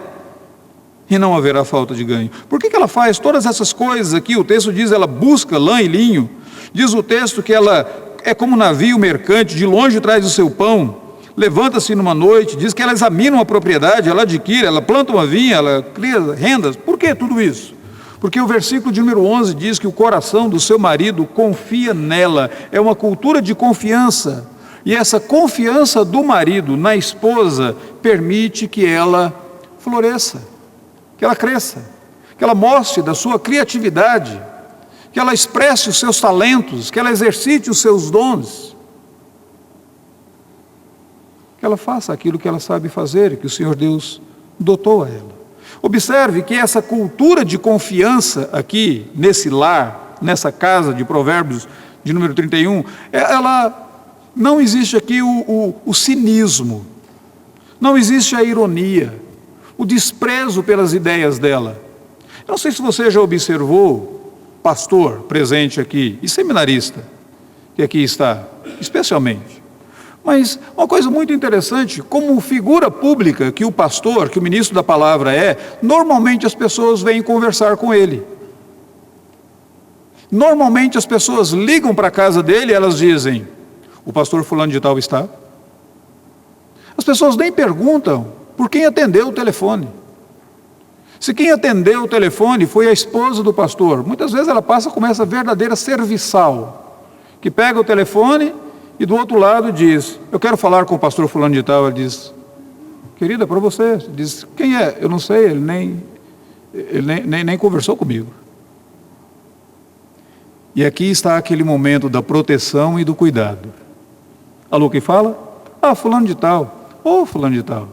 e não haverá falta de ganho. Por que ela faz todas essas coisas aqui? O texto diz, ela busca lã e linho. Diz o texto que ela é como um navio mercante, de longe traz o seu pão, levanta-se numa noite. Diz que ela examina uma propriedade, ela adquire, ela planta uma vinha, ela cria rendas. Por que tudo isso? Porque o versículo de número 11 diz que o coração do seu marido confia nela. É uma cultura de confiança. E essa confiança do marido na esposa permite que ela floresça, que ela cresça, que ela mostre da sua criatividade, que ela expresse os seus talentos, que ela exercite os seus dons, que ela faça aquilo que ela sabe fazer, que o Senhor Deus dotou a ela. Observe que essa cultura de confiança aqui, nesse lar, nessa casa de Provérbios de número 31, ela não existe aqui o cinismo, não existe a ironia, o desprezo pelas ideias dela. Não sei se você já observou, pastor presente aqui, e seminarista, que aqui está, especialmente. Mas uma coisa muito interessante, como figura pública que o pastor, que o ministro da palavra é, normalmente as pessoas vêm conversar com ele. Normalmente as pessoas ligam para a casa dele e elas dizem: o pastor fulano de tal está? As pessoas nem perguntam por quem atendeu o telefone. Se quem atendeu o telefone foi a esposa do pastor, muitas vezes ela passa como essa verdadeira serviçal, que pega o telefone e do outro lado diz: eu quero falar com o pastor fulano de tal. Ela diz: querida, para você. Diz: quem é? Eu não sei, ele nem conversou comigo. E aqui está aquele momento da proteção e do cuidado. Alô, quem fala? Ah, fulano de tal. Ô, fulano de tal,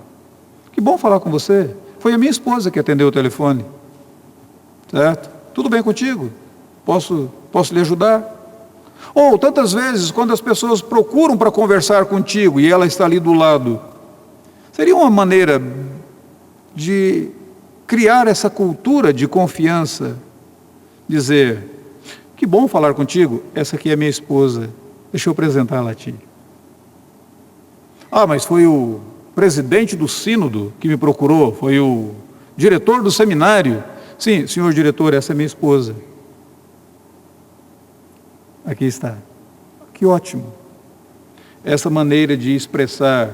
que bom falar com você. Foi a minha esposa que atendeu o telefone. Certo? Tudo bem contigo? Posso lhe ajudar? Ou tantas vezes, quando as pessoas procuram para conversar contigo e ela está ali do lado, seria uma maneira de criar essa cultura de confiança, dizer: que bom falar contigo, essa aqui é minha esposa, deixa eu apresentá-la a ti. Ah, mas foi o presidente do sínodo que me procurou, foi o diretor do seminário. Sim, senhor diretor, essa é minha esposa. Aqui está. Que ótimo. Essa maneira de expressar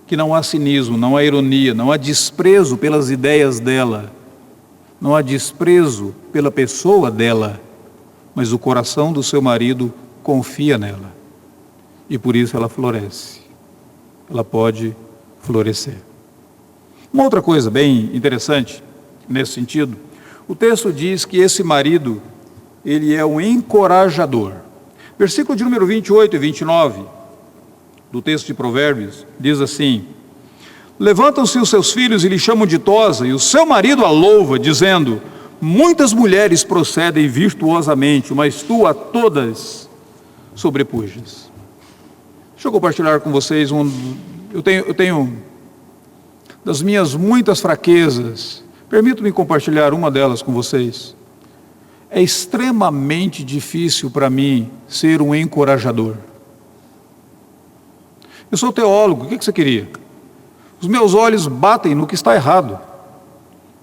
que não há cinismo, não há ironia, não há desprezo pelas ideias dela, não há desprezo pela pessoa dela, mas o coração do seu marido confia nela. E por isso ela floresce. Ela pode florescer. Uma outra coisa bem interessante nesse sentido, o texto diz que esse marido, ele é um encorajador. Versículo de número 28 e 29 do texto de Provérbios diz assim: levantam-se os seus filhos e lhe chamam ditosa, e o seu marido a louva, dizendo: muitas mulheres procedem virtuosamente, mas tu a todas sobrepujas. Deixa eu compartilhar com vocês eu tenho das minhas muitas fraquezas, permito-me compartilhar uma delas com vocês. É extremamente difícil para mim ser um encorajador. Eu sou teólogo, o que você queria? Os meus olhos batem no que está errado.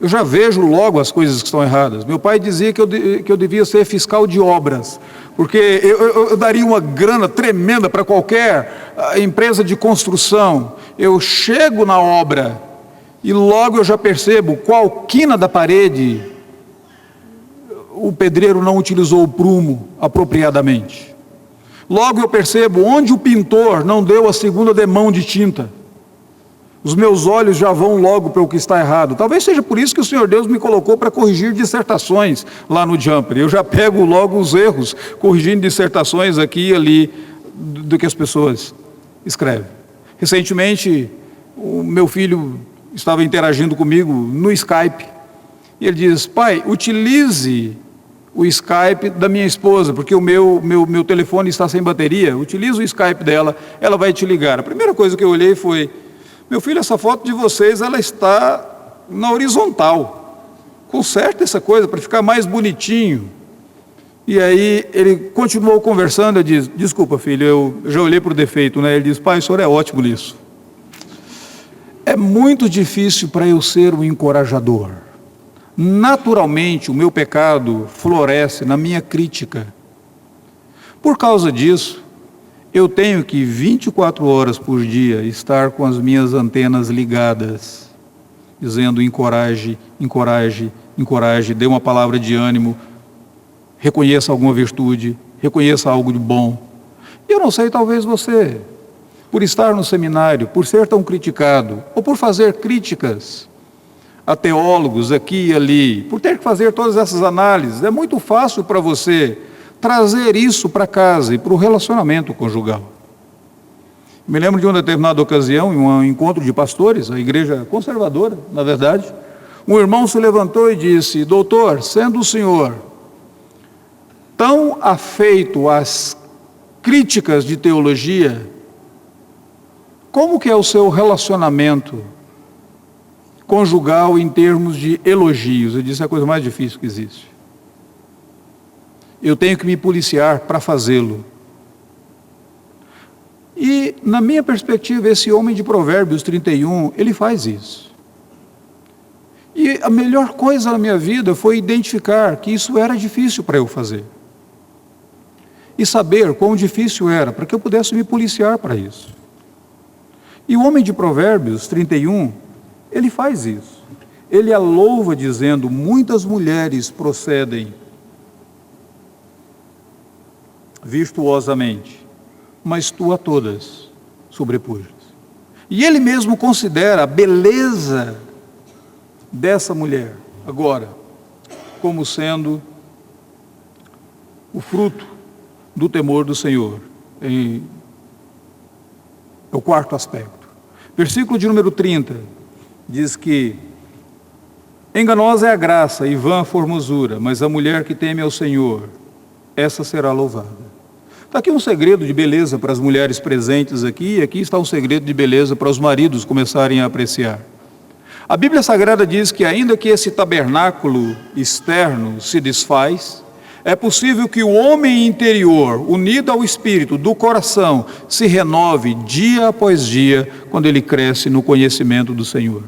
Eu já vejo logo as coisas que estão erradas. Meu pai dizia que eu devia ser fiscal de obras, porque eu daria uma grana tremenda para qualquer empresa de construção. Eu chego na obra e logo eu já percebo qual quina da parede o pedreiro não utilizou o prumo apropriadamente. Logo eu percebo onde o pintor não deu a segunda demão de tinta. Os meus olhos já vão logo para o que está errado. Talvez seja por isso que o Senhor Deus me colocou para corrigir dissertações lá no Jumper. Eu já pego logo os erros, corrigindo dissertações aqui e ali do que as pessoas escrevem. Recentemente, o meu filho estava interagindo comigo no Skype. E ele diz: pai, utilize o Skype da minha esposa, porque o meu telefone está sem bateria. Utilize o Skype dela, ela vai te ligar. A primeira coisa que eu olhei foi: meu filho, essa foto de vocês, ela está na horizontal. Conserta essa coisa para ficar mais bonitinho. E aí ele continuou conversando. Eu disse: desculpa, filho, eu já olhei para o defeito, né? Ele disse: pai, o senhor é ótimo nisso. É muito difícil para eu ser um encorajador. Naturalmente, o meu pecado floresce na minha crítica. Por causa disso, eu tenho que 24 horas por dia estar com as minhas antenas ligadas, dizendo: encoraje, encoraje, encoraje, dê uma palavra de ânimo, reconheça alguma virtude, reconheça algo de bom. E eu não sei, talvez você, por estar no seminário, por ser tão criticado, ou por fazer críticas a teólogos aqui e ali, por ter que fazer todas essas análises, é muito fácil para você trazer isso para casa e para o relacionamento conjugal. Me lembro de uma determinada ocasião, em um encontro de pastores, a igreja conservadora, na verdade, um irmão se levantou e disse: doutor, sendo o senhor tão afeito às críticas de teologia, como que é o seu relacionamento conjugal em termos de elogios? Eu disse: é a coisa mais difícil que existe. Eu tenho que me policiar para fazê-lo. E, na minha perspectiva, esse homem de Provérbios 31, ele faz isso. E a melhor coisa na minha vida foi identificar que isso era difícil para eu fazer. E saber quão difícil era, para que eu pudesse me policiar para isso. E o homem de Provérbios 31, ele faz isso. Ele a louva dizendo: muitas mulheres procedem virtuosamente, mas tu a todas sobrepujas. E ele mesmo considera a beleza dessa mulher, agora, como sendo o fruto do temor do Senhor. É o quarto aspecto. Versículo de número 30, diz que: enganosa é a graça e vã a formosura, mas a mulher que teme ao Senhor, essa será louvada. Está aqui um segredo de beleza para as mulheres presentes aqui, e aqui está um segredo de beleza para os maridos começarem a apreciar. A Bíblia Sagrada diz que, ainda que esse tabernáculo externo se desfaz, é possível que o homem interior, unido ao Espírito do coração, se renove dia após dia, quando ele cresce no conhecimento do Senhor.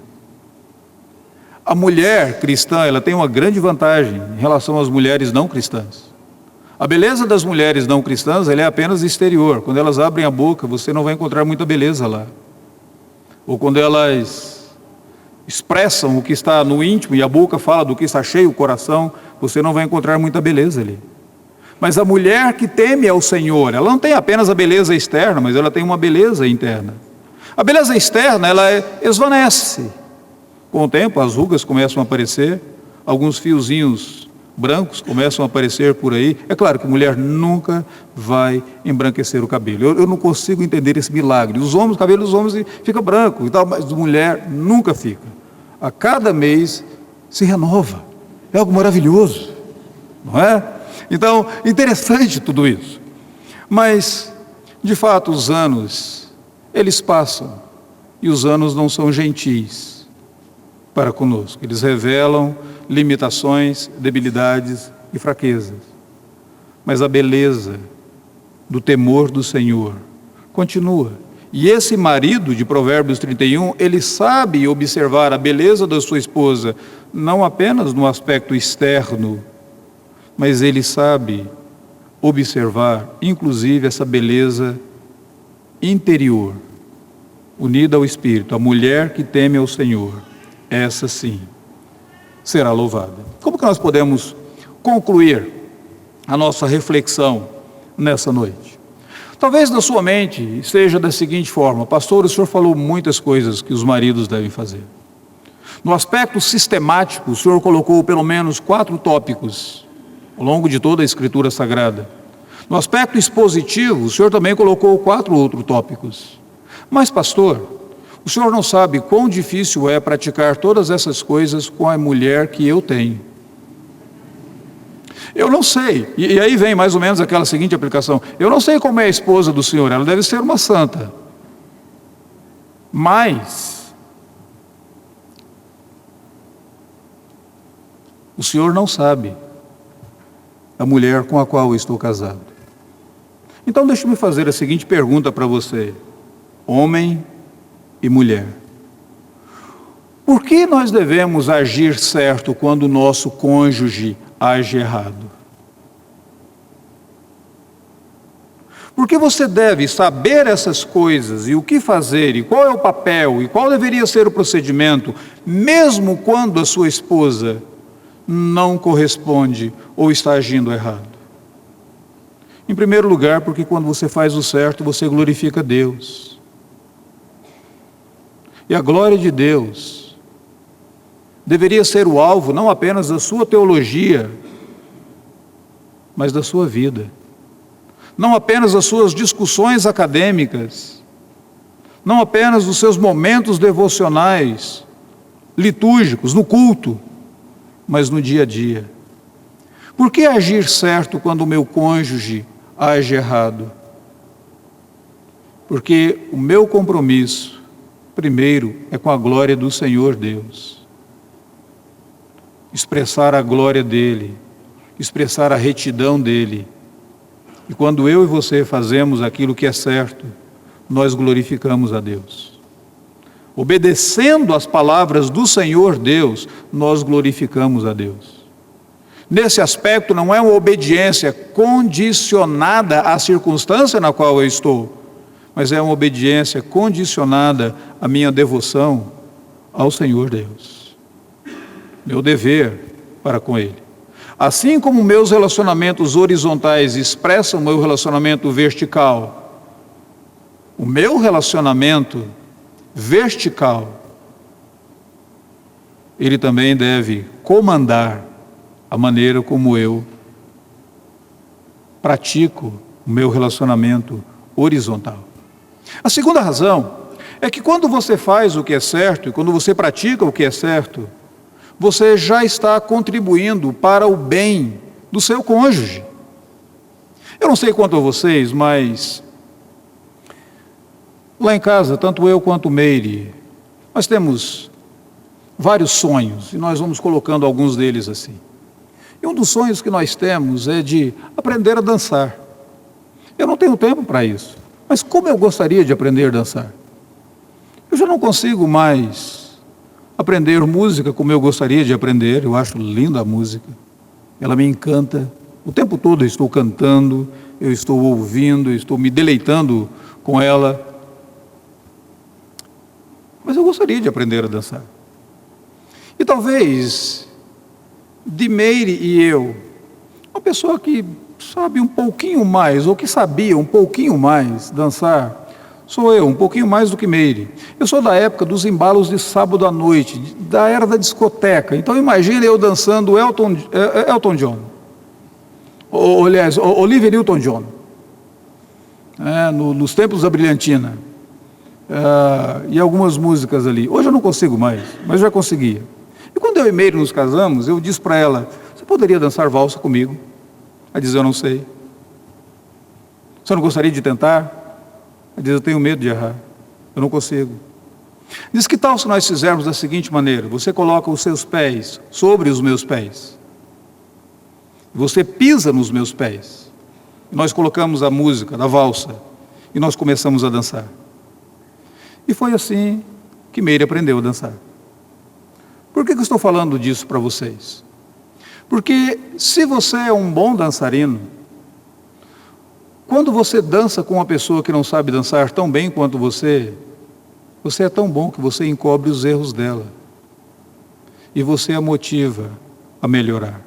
A mulher cristã, ela tem uma grande vantagem em relação às mulheres não cristãs. A beleza das mulheres não cristãs, ela é apenas exterior. Quando elas abrem a boca, você não vai encontrar muita beleza lá. Ou quando elas expressam o que está no íntimo e a boca fala do que está cheio o coração, você não vai encontrar muita beleza ali. Mas a mulher que teme ao Senhor, ela não tem apenas a beleza externa, mas ela tem uma beleza interna. A beleza externa, ela esvanece. Com o tempo, as rugas começam a aparecer, alguns fiozinhos brancos começam a aparecer por aí. É claro que a mulher nunca vai embranquecer o cabelo. Eu não consigo entender esse milagre. Os homens, o cabelo dos homens fica branco e tal, mas a mulher nunca fica. A cada mês se renova. É algo maravilhoso, não é? Então, interessante tudo isso. Mas, de fato, os anos, eles passam. E os anos não são gentis para conosco. Eles revelam limitações, debilidades e fraquezas. Mas a beleza do temor do Senhor continua. E esse marido de Provérbios 31, ele sabe observar a beleza da sua esposa, não apenas no aspecto externo, mas ele sabe observar, inclusive, essa beleza interior, unida ao Espírito. A mulher que teme ao Senhor, essa sim será louvada. Como que nós podemos concluir a nossa reflexão nessa noite? Talvez na sua mente esteja da seguinte forma: pastor, o senhor falou muitas coisas que os maridos devem fazer. No aspecto sistemático, o senhor colocou pelo menos 4 tópicos ao longo de toda a Escritura Sagrada. No aspecto expositivo, o senhor também colocou 4 outros tópicos. Mas, pastor, o senhor não sabe quão difícil é praticar todas essas coisas com a mulher que eu tenho. Eu não sei, e aí vem mais ou menos aquela seguinte aplicação: eu não sei como é a esposa do senhor, ela deve ser uma santa. Mas o senhor não sabe a mulher com a qual eu estou casado. Então deixe-me fazer a seguinte pergunta para você, homem e mulher: por que nós devemos agir certo quando o nosso cônjuge age errado? Porque você deve saber essas coisas e o que fazer, e qual é o papel, e qual deveria ser o procedimento, mesmo quando a sua esposa não corresponde ou está agindo errado. Em primeiro lugar, porque quando você faz o certo, você glorifica Deus. E a glória de Deus deveria ser o alvo não apenas da sua teologia, mas da sua vida. Não apenas das suas discussões acadêmicas, não apenas dos seus momentos devocionais, litúrgicos, no culto, mas no dia a dia. Por que agir certo quando o meu cônjuge age errado? Porque o meu compromisso, primeiro, é com a glória do Senhor Deus. Expressar a glória dEle, expressar a retidão dEle. E quando eu e você fazemos aquilo que é certo, nós glorificamos a Deus. Obedecendo às palavras do Senhor Deus, nós glorificamos a Deus. Nesse aspecto, não é uma obediência condicionada à circunstância na qual eu estou, mas é uma obediência condicionada à minha devoção ao Senhor Deus. Meu dever para com Ele. Assim como meus relacionamentos horizontais expressam meu relacionamento vertical, o meu relacionamento vertical, ele também deve comandar a maneira como eu pratico o meu relacionamento horizontal. A segunda razão é que quando você faz o que é certo e quando você pratica o que é certo, você já está contribuindo para o bem do seu cônjuge. Eu não sei quanto a vocês, mas lá em casa, tanto eu quanto Meire, nós temos vários sonhos e nós vamos colocando alguns deles assim. E um dos sonhos que nós temos é de aprender a dançar. Eu não tenho tempo para isso, mas como eu gostaria de aprender a dançar. Eu já não consigo mais aprender música como eu gostaria de aprender. Eu acho linda a música, ela me encanta. O tempo todo eu estou cantando, eu estou ouvindo, eu estou me deleitando com ela. Mas eu gostaria de aprender a dançar. E talvez, de Meire e eu, uma pessoa que sabe um pouquinho mais, ou que sabia um pouquinho mais dançar, sou eu, um pouquinho mais do que Meire. Eu sou da época dos embalos de sábado à noite, da era da discoteca. Então imagine eu dançando Elton John. Aliás, Olivia Newton-John. Nos tempos da Brilhantina. E algumas músicas ali. Hoje eu não consigo mais, mas já conseguia. E quando eu e Meire nos casamos, eu disse para ela: você poderia dançar valsa comigo? Ela diz: eu não sei. Você não gostaria de tentar? Ela diz: eu tenho medo de errar, eu não consigo. Diz: que tal se nós fizermos da seguinte maneira: você coloca os seus pés sobre os meus pés, você pisa nos meus pés, nós colocamos a música da valsa e nós começamos a dançar. E foi assim que Meire aprendeu a dançar. Por que eu estou falando disso para vocês? Porque se você é um bom dançarino, quando você dança com uma pessoa que não sabe dançar tão bem quanto você, você é tão bom que você encobre os erros dela. E você a motiva a melhorar.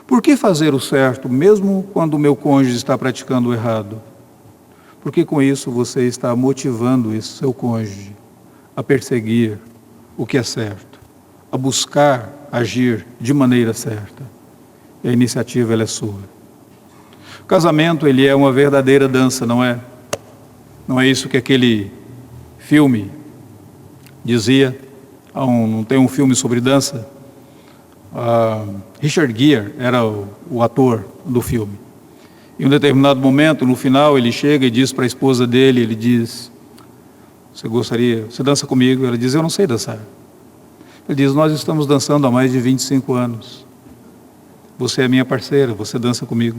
Por que fazer o certo, mesmo quando o meu cônjuge está praticando o errado? porque com isso você está motivando esse seu cônjuge a perseguir o que é certo, a buscar agir de maneira certa. E a iniciativa ela é sua. O casamento ele é uma verdadeira dança, não é? Não é isso que aquele filme dizia? Não tem um filme sobre dança? Richard Gere era o ator do filme. Em um determinado momento, no final, ele chega e diz para a esposa dele, ele diz: você dança comigo? Ela diz: eu não sei dançar. Ele diz: nós estamos dançando há mais de 25 anos. Você é minha parceira, você dança comigo.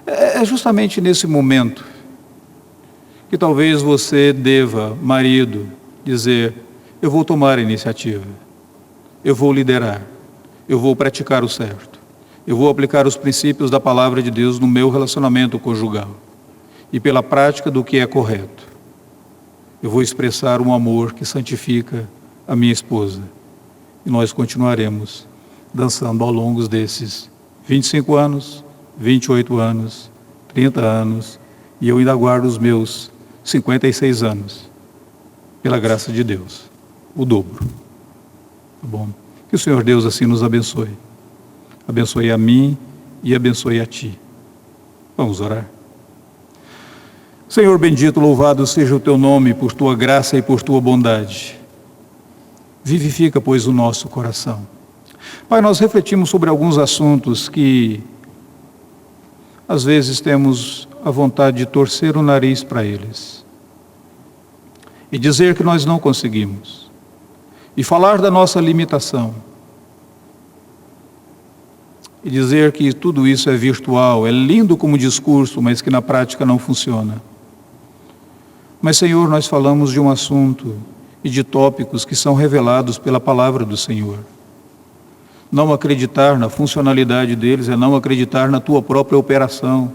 É justamente nesse momento que talvez você deva, marido, dizer: eu vou tomar a iniciativa, eu vou liderar, eu vou praticar o certo, eu vou aplicar os princípios da palavra de Deus no meu relacionamento conjugal. E pela prática do que é correto, eu vou expressar um amor que santifica a minha esposa. E nós continuaremos dançando ao longo desses 25 anos, 28 anos, 30 anos, e eu ainda aguardo os meus 56 anos, pela graça de Deus, o dobro. Tá bom? Que o Senhor Deus assim nos abençoe. Abençoe a mim e abençoe a ti. Vamos orar. Senhor bendito, louvado seja o teu nome por tua graça e por tua bondade. Vivifica, pois, o nosso coração. Pai, nós refletimos sobre alguns assuntos que às vezes temos a vontade de torcer o nariz para eles e dizer que nós não conseguimos e falar da nossa limitação e dizer que tudo isso é virtual, é lindo como discurso, mas que na prática não funciona. Mas, Senhor, nós falamos de um assunto e de tópicos que são revelados pela palavra do Senhor. Não acreditar na funcionalidade deles é não acreditar na tua própria operação,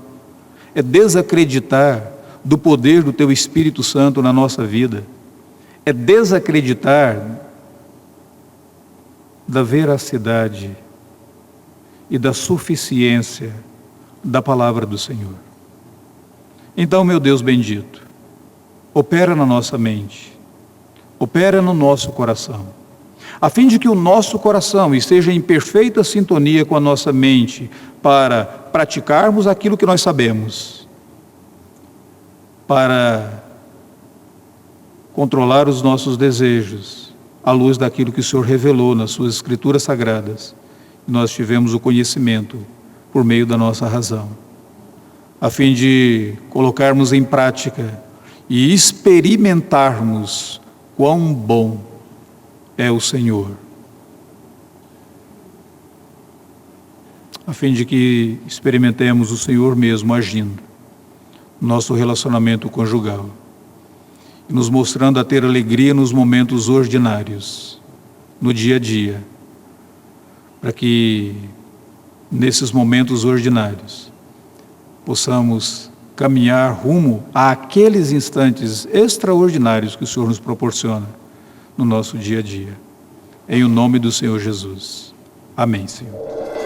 é desacreditar do poder do teu Espírito Santo na nossa vida, é desacreditar da veracidade e da suficiência da palavra do Senhor. Então, meu Deus bendito, opera na nossa mente, opera no nosso coração, a fim de que o nosso coração esteja em perfeita sintonia com a nossa mente para praticarmos aquilo que nós sabemos, para controlar os nossos desejos à luz daquilo que o Senhor revelou nas suas escrituras sagradas. Nós tivemos o conhecimento por meio da nossa razão, a fim de colocarmos em prática e experimentarmos quão bom é o Senhor, a fim de que experimentemos o Senhor mesmo agindo no nosso relacionamento conjugal e nos mostrando a ter alegria nos momentos ordinários, no dia a dia, para que nesses momentos ordinários possamos caminhar rumo àqueles instantes extraordinários que o Senhor nos proporciona no nosso dia a dia. Em o nome do Senhor Jesus. Amém, Senhor.